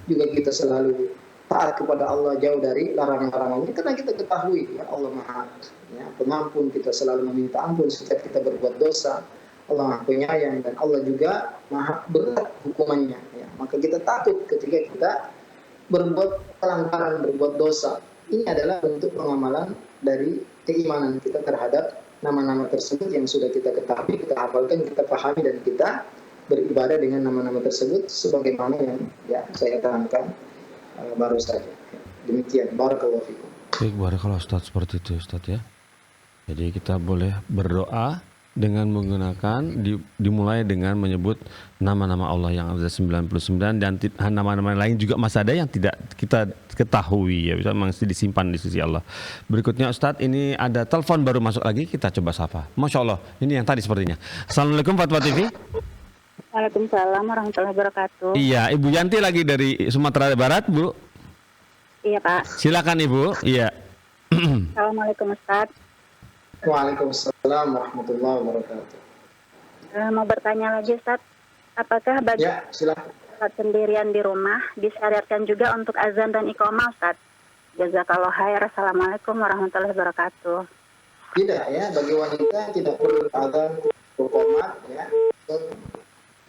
juga kita selalu taat kepada Allah, jauh dari larangan-larangannya karena kita ketahui ya Allah Maha ya pengampun, kita selalu meminta ampun setiap kita berbuat dosa. Allah Maha Penyayang dan Allah juga Maha berat hukumannya. Ya. Maka kita takut ketika kita berbuat pelanggaran, berbuat dosa. Ini adalah bentuk pengamalan dari keimanan kita terhadap nama-nama tersebut yang sudah kita ketahui, kita hafalkan, kita pahami dan kita beribadah dengan nama-nama tersebut sebagaimana yang ya saya terangkan baru saja. Demikian. Barakallahu fikum. Baik, barakallahu Ustaz, seperti itu Ustaz ya. Jadi kita boleh berdoa dengan menggunakan dimulai dengan menyebut nama-nama Allah yang ada 99 dan nama-nama lain juga masih ada yang tidak kita ketahui ya, bisa masih disimpan di sisi Allah. Berikutnya Ustadz, ini ada telepon baru masuk lagi, kita coba sapa. Masya Allah, ini yang tadi sepertinya. Assalamualaikum Fatwa TV. Waalaikumsalam warahmatullahi wabarakatuh. Iya, Ibu Yanti lagi dari Sumatera Barat, Bu. Iya Pak. Silakan Ibu. Iya. Assalamualaikum Ustaz. Waalaikumsalam warahmatullahi wabarakatuh. Mau bertanya lagi Ustaz, apakah bagi Ya, silakan. salat sendirian di rumah disyariatkan juga untuk azan dan iqamah Ustaz? Jazakallahu khair. Assalamualaikum warahmatullahi wabarakatuh. Tidak ya, bagi wanita tidak perlu azan, iqamah ya.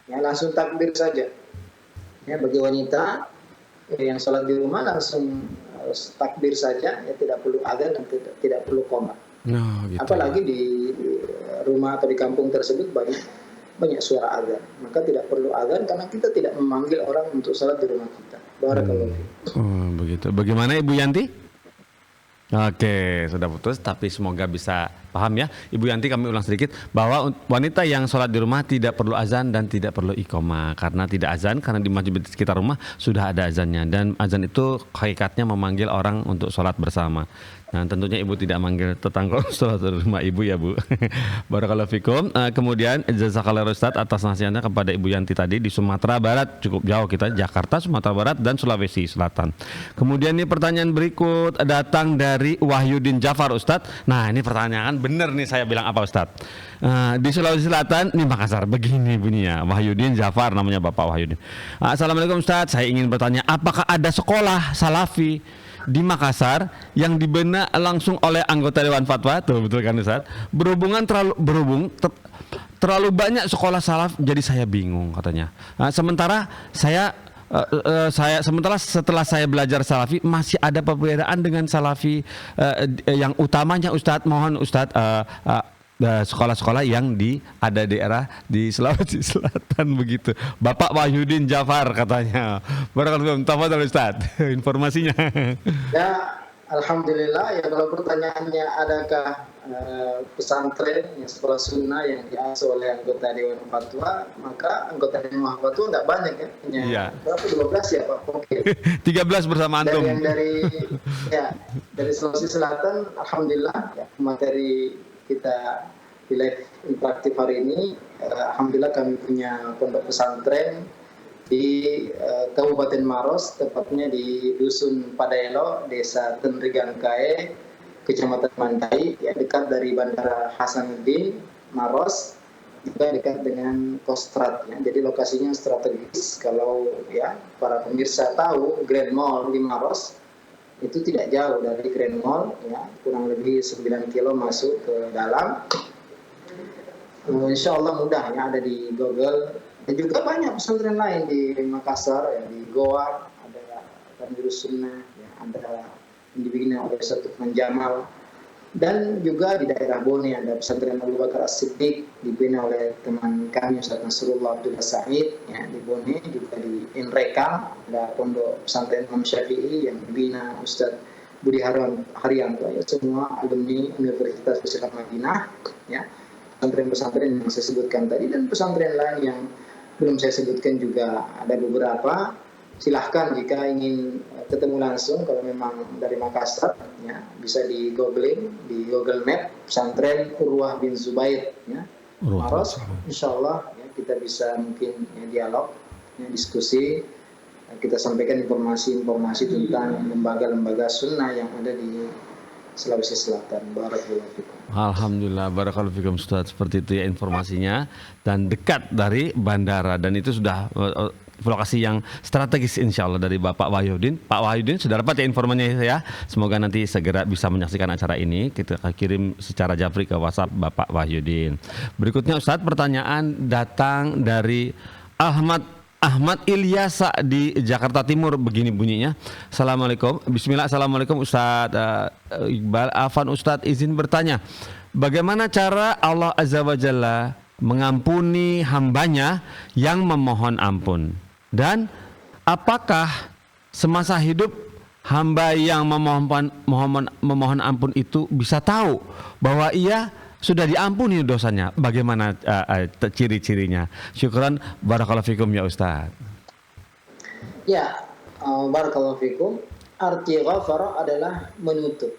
Ya langsung takbir saja. Ya bagi wanita yang sholat di rumah langsung takbir saja, ya tidak perlu azan dan tidak perlu qomat. Nah, gitu. Apalagi di rumah atau di kampung tersebut banyak suara azan, maka tidak perlu azan karena kita tidak memanggil orang untuk sholat di rumah kita. Barakallahu fiik. Oh, begitu. Bagaimana Ibu Yanti? Oke, sudah putus, tapi semoga bisa paham ya. Ibu Yanti, kami ulang sedikit bahwa wanita yang sholat di rumah tidak perlu azan dan tidak perlu iqamah. Karena tidak azan, karena di masjid di sekitar rumah sudah ada azannya. Dan azan itu hakikatnya memanggil orang untuk sholat bersama. Nah, tentunya Ibu tidak manggil tetangga sholat di rumah Ibu ya Bu. Barakallahu fikum. Kemudian jazakallahu Ustaz atas nasihatnya kepada Ibu Yanti tadi di Sumatera Barat. Cukup jauh kita, Jakarta, Sumatera Barat, dan Sulawesi Selatan. Kemudian ini pertanyaan berikut datang dari Wahyudin Jafar Ustaz. Nah, ini pertanyaan bener nih, saya bilang apa Ustaz? Di Sulawesi Selatan, nih Makassar, begini bunyinya. Wahyudin Jafar namanya Bapak Wahyudin. Assalamualaikum Ustaz, saya ingin bertanya, apakah ada sekolah Salafi di Makassar yang dibina langsung oleh anggota Dewan Fatwa? Tuh, betul kan Ustaz? Terlalu banyak sekolah salaf, jadi saya bingung katanya. Sementara setelah saya belajar salafi masih ada perbedaan dengan salafi yang utamanya Ustadz, mohon Ustadz sekolah-sekolah yang ada daerah di Sulawesi Selatan begitu. Bapak Wahyudin Jafar katanya. Barakallahu fiikum Ustadz informasinya. Ya, alhamdulillah ya, kalau pertanyaannya adakah pesantren yang sekolah sunnah yang diasuh oleh anggota Dewan Fatwa, maka anggota Dewan Fatwa enggak banyak ya. Iya. Berapa 12 ya Pak? Oke. 13 bersama antum. Dari Sulawesi Selatan, alhamdulillah ya, materi kita di live interaktif hari ini, alhamdulillah kami punya pondok pesantren di Kabupaten Maros, tepatnya di Dusun Padaelo, Desa Tenrigan Kae, Kecamatan Mandai, ya, dekat dari Bandara Hasanuddin, Maros, juga dekat dengan Kostrad ya. Jadi lokasinya strategis. Kalau ya para pemirsa tahu, Grand Mall di Maros itu tidak jauh dari Grand Mall ya, kurang lebih 9 kilo masuk ke dalam. Insya Allah mudah ya, ada di Google. Dan juga banyak pesantren lain di Makassar ya, di Goa ada Tanjurus Sunnah ya, ada yang dibikin oleh Ustaz Jamal. Dan juga di daerah Bone ada pesantren Abu Bakar As-Siddiq dibina oleh teman kami Ustaz Nasrullah Abdullah Said ya, di Bone. Juga di Inrekang ada pondok pesantren Imam Syafi'i yang dibina Ustaz Budi Haryanto ya, semua alumni Universitas Islam Madinah ya. Pesantren-pesantren yang saya sebutkan tadi dan pesantren lain yang belum saya sebutkan juga ada beberapa. Silahkan jika ingin ketemu langsung, kalau memang dari Makassar ya, bisa di googling di Google Map pesantren Urwah bin Zubair ya, Maros. Insya Allah ya, kita bisa mungkin ya, dialog ya, diskusi, kita sampaikan informasi-informasi tentang lembaga-lembaga sunnah yang ada di Sulawesi Selatan. Barakallahu fikum. Alhamdulillah, barakallahu fikum Ustaz. Seperti itu ya informasinya, dan dekat dari bandara, dan itu sudah lokasi yang strategis insya Allah dari Bapak Wahyudin. Pak Wahyudin sudah dapat ya informasinya ya. Semoga nanti segera bisa menyaksikan acara ini. Kita akan kirim secara japri ke WhatsApp Bapak Wahyudin. Berikutnya Ustaz, pertanyaan datang dari Ahmad Ilyasa di Jakarta Timur, begini bunyinya. Assalamualaikum. Bismillah. Assalamualaikum Ustaz Iqbal. Afan Ustaz izin bertanya, bagaimana cara Allah Azza wa Jalla mengampuni hambanya yang memohon ampun? Dan apakah semasa hidup hamba yang memohon ampun itu bisa tahu bahwa ia sudah diampuni dosanya? Bagaimana ciri-cirinya? Syukran, barakallahu fikum ya Ustaz. Ya, barakallahu fikum. Arti ghafara adalah menutup.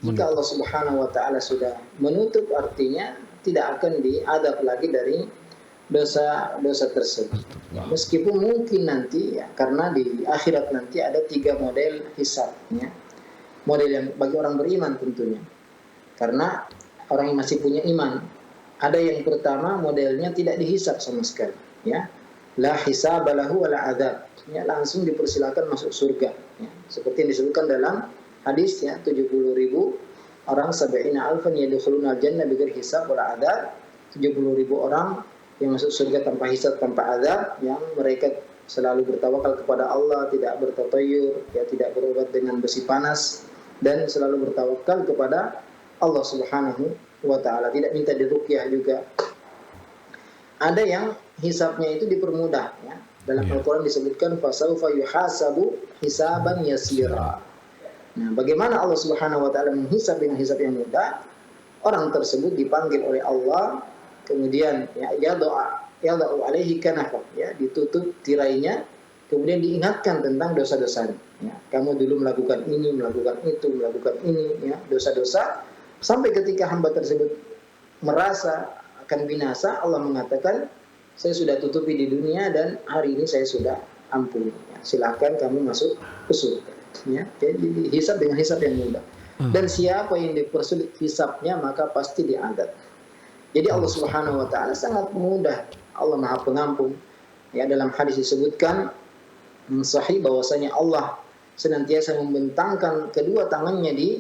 Jika Allah Subhanahu wa taala sudah menutup, artinya tidak akan diadab lagi dari dosa-dosa tersebut. Meskipun mungkin nanti ya, karena di akhirat nanti ada 3 model hisabnya. Model yang bagi orang beriman tentunya. Karena orang yang masih punya iman, ada yang pertama modelnya tidak dihisab sama sekali ya. La hisabalahu wala adzab. Ya, langsung dipersilakan masuk surga ya. Seperti yang disebutkan dalam hadis ya, 70.000 orang, 70.000 alfan yadkhuluna al-jannah bighairi hisab wala adzab. 70.000 orang yang masuk surga tanpa hisab, tanpa azab, yang mereka selalu bertawakal kepada Allah, tidak bertatayur ya, tidak berobat dengan besi panas, dan selalu bertawakal kepada Allah Subhanahu wa taala, tidak minta diruqyah juga. Ada yang hisabnya itu dipermudah ya. Dalam Al-Qur'an disebutkan fasaufa yuhasabu hisaban yasira. Nah, bagaimana Allah Subhanahu wa taala menghisab dengan hisab yang mudah? Orang tersebut dipanggil oleh Allah, kemudian ya yada'u alaihi kanafa ya, ditutup tirainya, kemudian diingatkan tentang dosa-dosanya. Ya, kamu dulu melakukan ini, melakukan itu, melakukan ini ya, dosa-dosa. Sampai ketika hamba tersebut merasa akan binasa, Allah mengatakan, saya sudah tutupi di dunia dan hari ini saya sudah ampuni. Ya, silakan kamu masuk ke surga. Ya, jadi hisab dengan hisab yang mudah. Dan siapa yang dipersulit hisabnya maka pasti diadab. Jadi Allah Subhanahu wa taala sangat mudah. Allah Maha Pengampun. Ya, dalam hadis disebutkan sahih bahwasanya Allah senantiasa membentangkan kedua tangannya di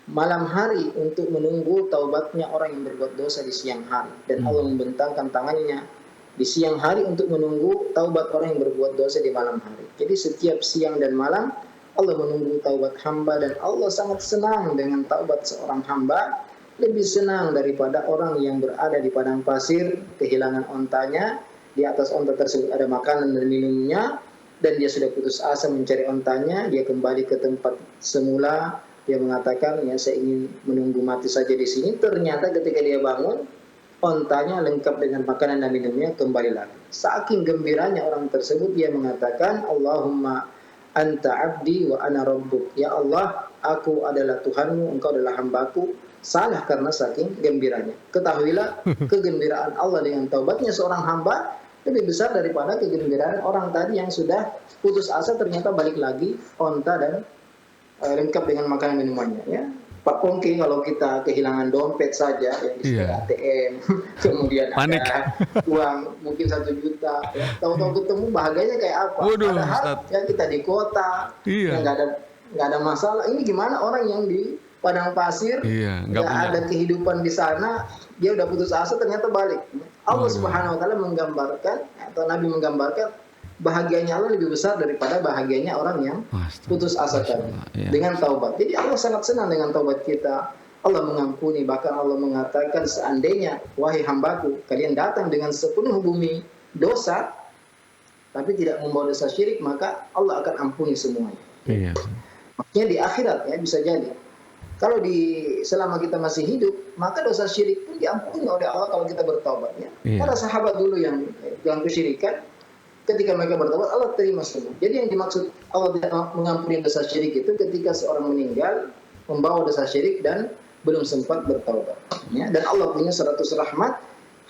malam hari untuk menunggu taubatnya orang yang berbuat dosa di siang hari, dan Allah membentangkan tangannya di siang hari untuk menunggu taubat orang yang berbuat dosa di malam hari. Jadi setiap siang dan malam Allah menunggu taubat hamba, dan Allah sangat senang dengan taubat seorang hamba, lebih senang daripada orang yang berada di padang pasir, kehilangan ontanya, di atas onta tersebut ada makanan dan minumnya, dan dia sudah putus asa mencari ontanya, dia kembali ke tempat semula. Dia mengatakan, ya saya ingin menunggu mati saja di sini. Ternyata ketika dia bangun, ontanya lengkap dengan makanan dan minumnya kembali lagi. Saking gembiranya orang tersebut, dia mengatakan, Allahumma anta abdi wa ana rabbuk. Ya Allah, aku adalah Tuhanmu, engkau adalah hambaku. Salah karena saking gembiranya. Ketahuilah, kegembiraan Allah dengan taubatnya seorang hamba lebih besar daripada kegembiraan orang tadi yang sudah putus asa, ternyata balik lagi onta dan lengkap dengan makanan minumannya ya. Pak Pongki, kalau kita kehilangan dompet saja yang di ATM, kemudian Panik. ada uang mungkin 1 juta, ya, tahu-tahu ketemu bahagianya kayak apa? Waduh, Padahal Ustaz. ya kita di kota, Iya. ya nggak ada masalah. Ini gimana orang yang di padang pasir, Iya, nggak nggak punya. ada kehidupan di sana, dia udah putus asa ternyata balik. Allah Waduh. Subhanahu Wa Taala menggambarkan atau Nabi menggambarkan bahagianya Allah lebih besar daripada bahagianya orang yang Astaga. putus asa Masya tadi Allah, iya. dengan taubat. Jadi Allah sangat senang dengan taubat kita. Allah mengampuni, bahkan Allah mengatakan seandainya wahai hambaku kalian datang dengan sepenuh bumi dosa tapi tidak membawa dosa syirik, maka Allah akan ampuni semuanya. Iya. Maksudnya di akhirat ya bisa jadi. Kalau selama kita masih hidup, maka dosa syirik pun diampuni oleh Allah kalau kita bertaubat ya. Iya. Para sahabat dulu yang kesyirikan, ketika mereka bertobat Allah terima semua. Jadi yang dimaksud Allah tidak mengampuni dosa syirik itu ketika seorang meninggal membawa dosa syirik dan belum sempat bertaubat. Ya, dan Allah punya 100 rahmat.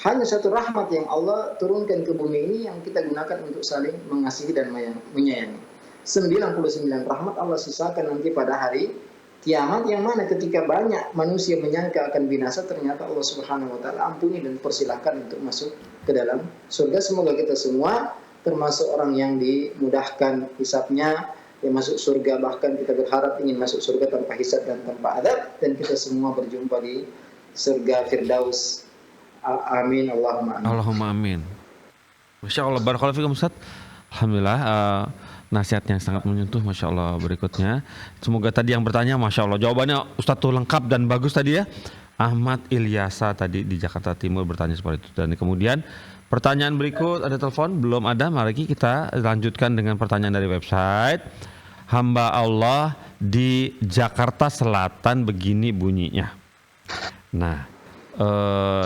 Hanya 1 rahmat yang Allah turunkan ke bumi ini yang kita gunakan untuk saling mengasihi dan menyayangi. 99 rahmat Allah sisakan nanti pada hari kiamat, yang mana ketika banyak manusia menyangka akan binasa, ternyata Allah Subhanahu Wa Taala ampuni dan persilahkan untuk masuk ke dalam surga. Semoga kita semua termasuk orang yang dimudahkan hisabnya, yang masuk surga. Bahkan kita berharap ingin masuk surga tanpa hisab dan tanpa adab, dan kita semua berjumpa di surga Firdaus. Amin Allahumma amin. Allahumma amin. Masya Allah, barakallahu fikum Ustaz. Alhamdulillah, nasihat yang sangat menyentuh, Masya Allah. Berikutnya, semoga tadi yang bertanya, Masya Allah, jawabannya Ustaz tuh lengkap dan bagus tadi ya. Ahmad Ilyasa tadi di Jakarta Timur bertanya seperti itu. Dan kemudian pertanyaan berikut, ada telepon? Belum ada, mari kita lanjutkan dengan pertanyaan dari website. Hamba Allah di Jakarta Selatan begini bunyinya. Nah,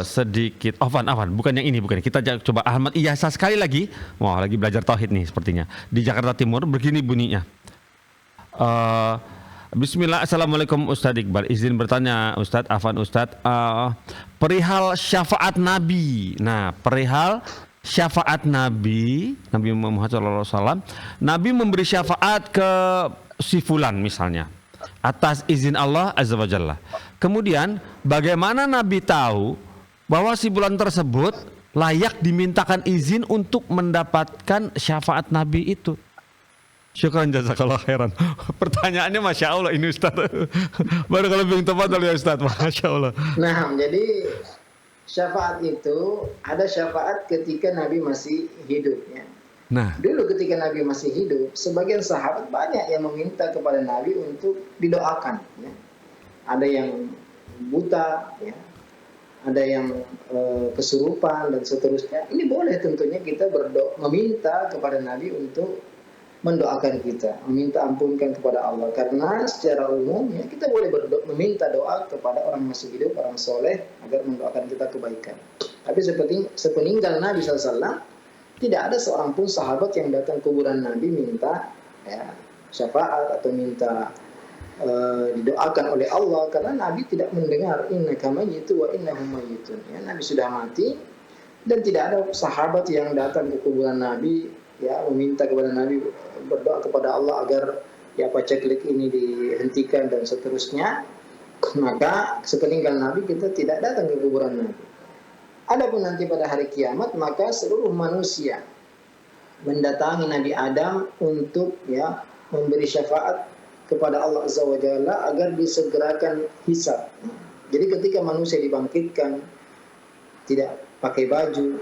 sedikit Afwan, bukan yang ini, bukan. Kita coba Ahmad Ilyasa sekali lagi. Wah, lagi belajar tauhid nih sepertinya. Di Jakarta Timur begini bunyinya. Bismillah, Assalamualaikum Ustadz Iqbal. Izin bertanya Ustadz, Afwan Ustadz, perihal syafaat Nabi. Nah, perihal syafaat Nabi Muhammad SAW, Nabi memberi syafaat ke si fulan misalnya, atas izin Allah Azza wa Jalla. Kemudian bagaimana Nabi tahu bahwa si fulan tersebut layak dimintakan izin untuk mendapatkan syafaat Nabi itu? Syukran jazakallah khairan. Pertanyaannya Masya Allah ini Ustaz. Baru kalau bingung tepat ya Ustaz. Masya Allah. Nah, jadi syafaat itu ada syafaat ketika Nabi masih hidup ya. Nah, Dulu ketika Nabi masih hidup, sebagian sahabat banyak yang meminta kepada Nabi untuk didoakan ya. Ada yang buta ya, ada yang kesurupan dan seterusnya. Ini boleh tentunya kita meminta kepada Nabi untuk mendoakan kita, meminta ampunkan kepada Allah, karena secara umum ya, kita boleh meminta doa kepada orang masih hidup, orang soleh, agar mendoakan kita kebaikan. Tapi sepeninggal Nabi SAW, tidak ada seorang pun sahabat yang datang ke kuburan Nabi minta ya, syafaat atau minta didoakan oleh Allah, karena Nabi tidak mendengar innaka mayyitu wa innahum mayyitun. Ya, Nabi sudah mati, dan tidak ada sahabat yang datang ke kuburan Nabi ya meminta kepada Nabi, berdoa kepada Allah agar ya paceklik ini dihentikan dan seterusnya. Maka sepeninggal Nabi kita tidak datang ke kuburan Nabi. Adapun nanti pada hari kiamat, maka seluruh manusia mendatangi Nabi Adam untuk ya memberi syafaat kepada Allah Azza wa Jalla agar disegerakan hisab. Jadi ketika manusia dibangkitkan tidak pakai baju,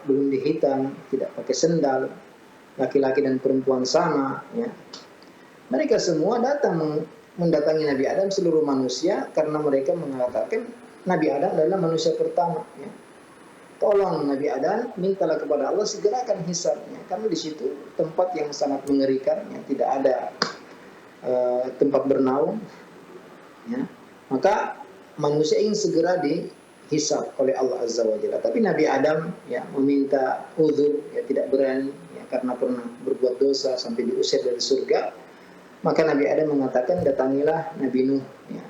belum dihitam, tidak pakai sendal, laki-laki dan perempuan sama ya. Mereka semua datang mendatangi Nabi Adam, seluruh manusia, karena mereka mengatakan Nabi Adam adalah manusia pertama ya. Tolong Nabi Adam, mintalah kepada Allah segerakan hisabnya, karena di situ tempat yang sangat mengerikan ya, tidak ada tempat bernaung ya. Maka manusia ingin segera dihisab oleh Allah Azza wa Jalla. Tapi Nabi Adam ya meminta uzur, ya tidak berani ya, karena pernah berbuat dosa sampai diusir dari surga. Maka Nabi Adam mengatakan datangilah Nabi Nuh ya.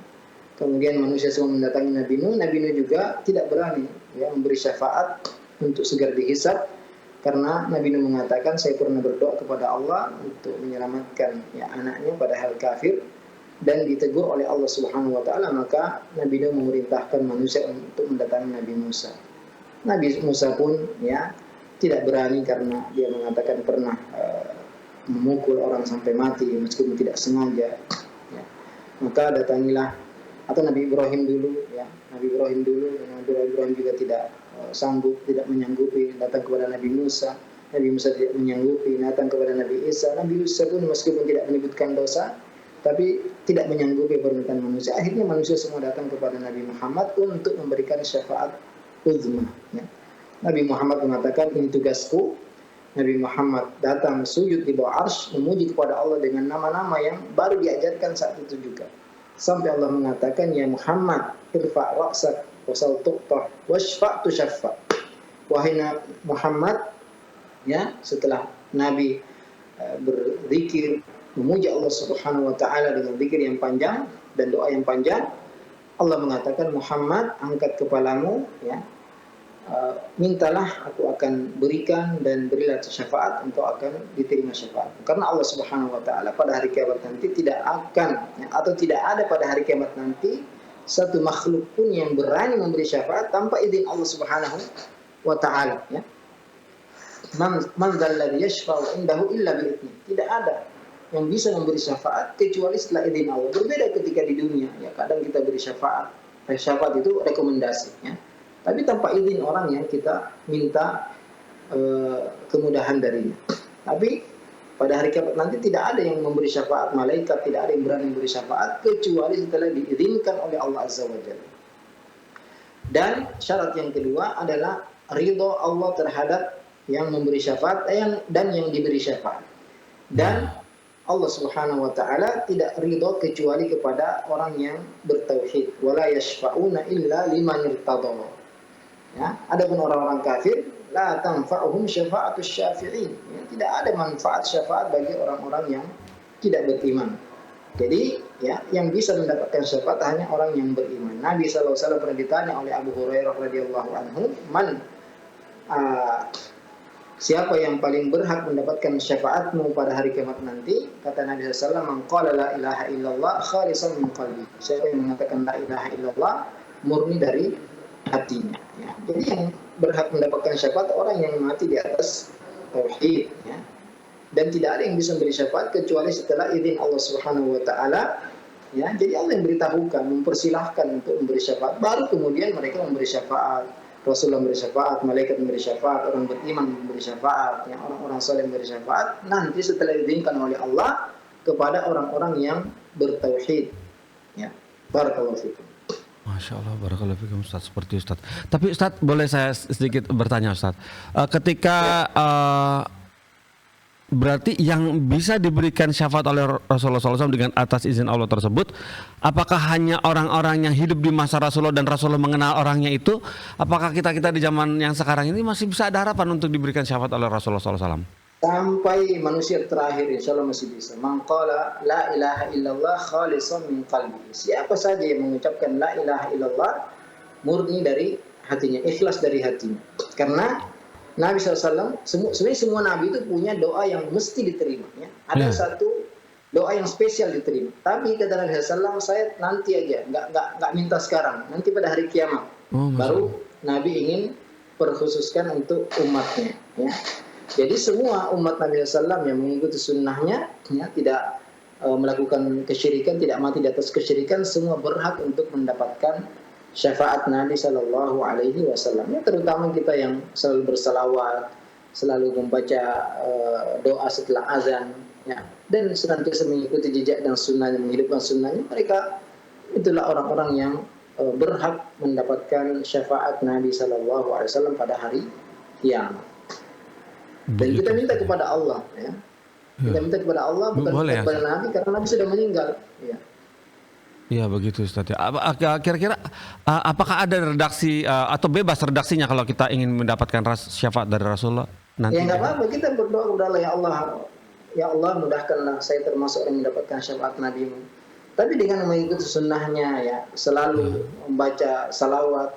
Kemudian manusia semua mendatangi Nabi Nuh. Nabi Nuh juga tidak berani ya memberi syafaat untuk segera dihisab, karena Nabi Nuh mengatakan saya pernah berdoa kepada Allah untuk menyelamatkan ya anaknya padahal kafir, dan ditegur oleh Allah Subhanahu wa taala, maka Nabi Nuh memerintahkan manusia untuk mendatangi Nabi Musa. Nabi Musa pun ya tidak berani karena dia mengatakan pernah memukul orang sampai mati meskipun tidak sengaja. Ya. Maka datangilah, atau Nabi Ibrahim dulu ya, Nabi Ibrahim dulu, dan Nabi Ibrahim juga tidak sanggup, tidak menyanggupi datang kepada Nabi Musa. Nabi Musa tidak menyanggupi datang kepada Nabi Isa. Nabi Isa pun meskipun tidak menyebutkan dosa, tapi tidak menyanggupi permintaan manusia. Akhirnya manusia semua datang kepada Nabi Muhammad untuk memberikan syafaat uzma. Ya. Nabi Muhammad mengatakan, ini tugasku. Nabi Muhammad datang sujud di bawah arsy, memuji kepada Allah dengan nama-nama yang baru diajarkan saat itu juga. Sampai Allah mengatakan, ya Muhammad, irfa' ra'sak wasal tuqtah washfa' tushaffa. Wahai Muhammad, ya, setelah Nabi berzikir memuji Allah Subhanahu wa taala dengan zikir yang panjang dan doa yang panjang, Allah mengatakan, Muhammad, angkat kepalamu, ya, mintalah, aku akan berikan, dan berilah syafaat, engkau akan diterima syafaat. Karena Allah Subhanahu wa taala pada hari kiamat nanti tidak akan, ya, atau tidak ada pada hari kiamat nanti satu makhluk pun yang berani memberi syafaat tanpa izin Allah Subhanahu wa taala, ya. Man dzalladzi yashfa'u indahu illa bi'idznih. Tidak ada yang bisa memberi syafaat kecuali setelah izin Allah. Berbeda ketika di dunia, ya, kadang kita beri syafaat. Syafaat itu rekomendasi, ya. Tapi tanpa izin orang yang kita minta kemudahan darinya. Tapi pada hari kiamat nanti tidak ada yang memberi syafaat, malaikat tidak ada yang berani memberi syafaat kecuali setelah diizinkan oleh Allah Azza wa Jalla. Dan syarat yang kedua adalah ridho Allah terhadap yang memberi syafaat dan yang diberi syafaat. Dan Allah Subhanahu wa taala tidak ridho kecuali kepada orang yang bertauhid. Wala yashfa'una illa liman irtada. Ya, adapun orang-orang kafir, la tanfa'uhum syafa'atus syafi'in. Ya, tidak ada manfaat syafaat bagi orang-orang yang tidak beriman. Jadi, ya, yang bisa mendapatkan syafaat hanya orang yang beriman. Nabi SAW pernah ditanya oleh Abu Hurairah radhiyallahu anhu, siapa yang paling berhak mendapatkan syafaatmu pada hari kiamat nanti? Kata Nabi SAW, man qala la ilaha illallah khalisan min qalbi. Siapa yang mengatakan la ilaha illallah murni dari hatinya. Ya. Jadi yang berhak mendapatkan syafaat orang yang mati di atas tauhid. Ya. Dan tidak ada yang bisa memberi syafaat kecuali setelah izin Allah Subhanahu wa taala. Ya. Jadi Allah yang beritahukan, mempersilahkan untuk memberi syafaat. Baru kemudian mereka memberi syafaat. Rasulullah memberi syafaat, malaikat memberi syafaat, orang beriman memberi syafaat, yang orang-orang saleh memberi syafaat. Nanti setelah diizinkan oleh Allah kepada orang-orang yang bertauhid. Ya, barakallahu fikum. Masya Allah, barakallahu fikum Ustaz, seperti Ustaz. Tapi Ustaz, boleh saya sedikit bertanya Ustaz? Ketika berarti yang bisa diberikan syafaat oleh Rasulullah SAW dengan atas izin Allah tersebut, apakah hanya orang-orang yang hidup di masa Rasulullah dan Rasulullah mengenal orangnya itu? Apakah kita di zaman yang sekarang ini masih bisa ada harapan untuk diberikan syafaat oleh Rasulullah SAW? Sampai manusia terakhir insya Allah masih bisa. Man qala la ilaha illallah khalisan min qalbi. Siapa saja yang mengucapkan la ilaha illallah murni dari hatinya, ikhlas dari hatinya. Karena Nabi SAW, sebenarnya semua Nabi itu punya doa yang mesti diterima. Ya. Ada satu doa yang spesial diterima. Tapi kata Nabi SAW, saya nanti aja, nggak minta sekarang. Nanti pada hari kiamat. Baru Nabi ingin perkhususkan untuk umatnya. Ya. Jadi semua umat Nabi SAW yang mengikuti sunnahnya, ya, tidak melakukan kesyirikan, tidak mati di atas kesyirikan, semua berhak untuk mendapatkan syafaat Nabi Sallallahu Alaihi Wasallam. Ya, terutama kita yang selalu bersalawat, selalu membaca doa setelah azan, ya, dan senantiasa mengikuti jejak dan sunnahnya, menghidupkan sunnahnya. Mereka itulah orang-orang yang berhak mendapatkan syafaat Nabi Sallallahu Alaihi Wasallam pada hari kiamat. Dan kita minta kepada Allah, ya. Kita minta kepada Allah bukan kepada Nabi, karena Nabi sudah meninggal. Ya. Iya begitu Ustaz. Kira-kira apakah ada redaksi atau bebas redaksinya kalau kita ingin mendapatkan syafaat dari Rasulullah nanti? Ya nggak apa-apa, kita berdoa udahlah, ya Allah mudahkanlah saya termasuk orang yang mendapatkan syafaat Nabi-Mu. Tapi dengan mengikuti sunnahnya, ya, selalu membaca salawat,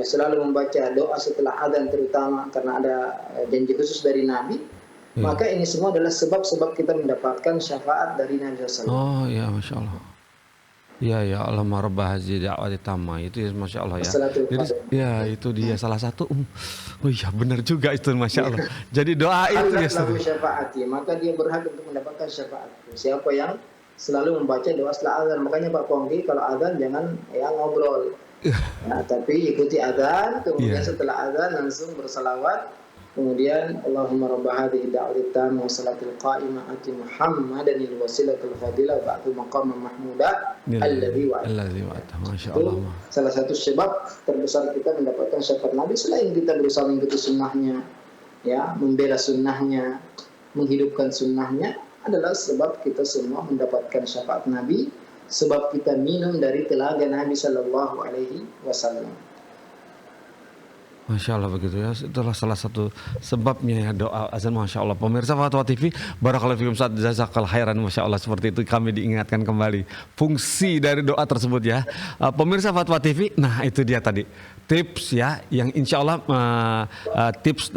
selalu membaca doa setelah adzan, terutama karena ada janji khusus dari Nabi. Maka ini semua adalah sebab-sebab kita mendapatkan syafaat dari Nabi SAW. Oh ya, Masya Allah. Ya ya Allahumma rabb hazihi da'wati tammah itu ya, Masya Allah ya. Salatul Jadi Fatihah. ya itu dia salah satu. Oh iya benar juga itu Masya Allah. Jadi doa itu ya. Allah lahu syafaati, maka dia berhak untuk mendapatkan syafaatku. Siapa yang selalu membaca doa setelah azan. Makanya Pak Pongki kalau azan jangan ya ngobrol. Nah, tapi ikuti azan, kemudian setelah azan langsung bersalawat. Kemudian Allahumma rabb hadhihi da'wati tammah wa salatil qa'imah ati Muhammadanil wasilatul fadilah wa ba'du maqamah mahmuda alladzi wa'ata. Masya Itu Allah. salah satu sebab terbesar kita mendapatkan syafaat Nabi selain kita berusaha mengikuti sunnahnya, ya, membela sunnahnya, menghidupkan sunnahnya adalah sebab kita semua mendapatkan syafaat Nabi, sebab kita minum dari telaga Nabi Sallallahu Alaihi Wasallam. Masya Allah begitu ya, itulah salah satu sebabnya ya doa azan. Masya Allah. Pemirsa Fatwa TV, barakallahu fikum, Ustaz, jazakallahu khairan. Masya Allah, seperti itu kami diingatkan kembali fungsi dari doa tersebut ya. Pemirsa Fatwa TV, nah itu dia tadi tips ya, yang insya Allah tips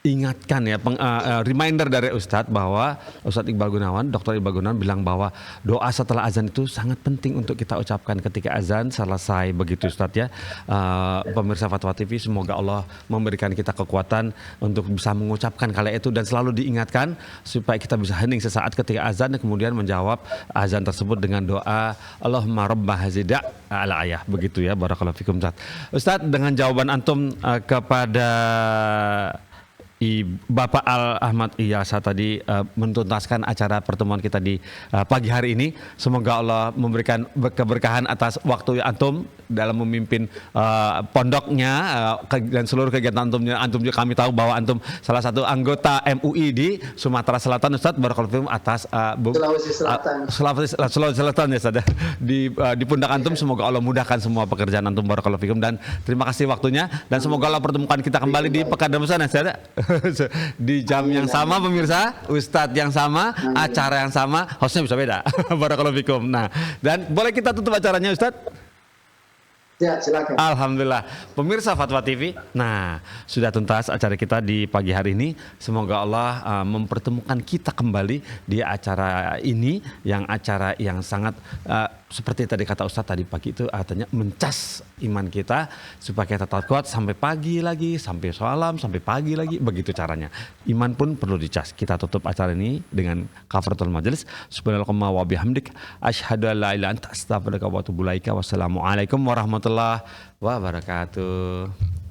ingatkan ya, reminder dari Ustadz bahwa Ustadz Iqbal Gunawan, Dr. Iqbal Gunawan bilang bahwa doa setelah azan itu sangat penting untuk kita ucapkan ketika azan selesai begitu Ustadz ya. Pemirsa Fatwa TV, semoga Allah memberikan kita kekuatan untuk bisa mengucapkan kala itu dan selalu diingatkan supaya kita bisa hening sesaat ketika azan dan kemudian menjawab azan tersebut dengan doa Allahumma rabba hazida ala ayah begitu ya. Barakallahu fikum Ustadz, dengan jawaban antum kepada Bapak Al Ahmad Iyasa tadi menuntaskan acara pertemuan kita di pagi hari ini. Semoga Allah memberikan keberkahan atas waktu antum dalam memimpin pondoknya dan seluruh kegiatan antumnya. Antum juga kami tahu bahwa antum salah satu anggota MUI di Sumatera Selatan, Ustadz. Barakallahu fikum atas Sulawesi Selatan ya Ustadz. Di pundak antum, semoga Allah mudahkan semua pekerjaan antum. Barakallahu fikum dan terima kasih waktunya dan semoga Allah pertemukan kita kembali di Pekan Darussalam ya Ustadz. Di jam yang sama pemirsa, Ustadz yang sama, acara yang sama, hostnya bisa beda. Barakallahu fikum. Nah, dan boleh kita tutup acaranya Ustadz? Ya, silakan. Alhamdulillah. Pemirsa Fatwa TV, nah sudah tuntas acara kita di pagi hari ini. Semoga Allah mempertemukan kita kembali di acara ini, yang acara yang sangat seperti tadi kata Ustadz tadi pagi itu artinya mencas iman kita supaya kita tetap kuat sampai pagi lagi, sampai salam, sampai pagi lagi, begitu caranya. Iman pun perlu dicas. Kita tutup acara ini dengan kafaratul majelis. Subhanallahumma wa bihamdik asyhadu an la ilaha illa anta astaghfiruka wa atubu ilaika. Wassalamualaikum warahmatullahi wabarakatuh.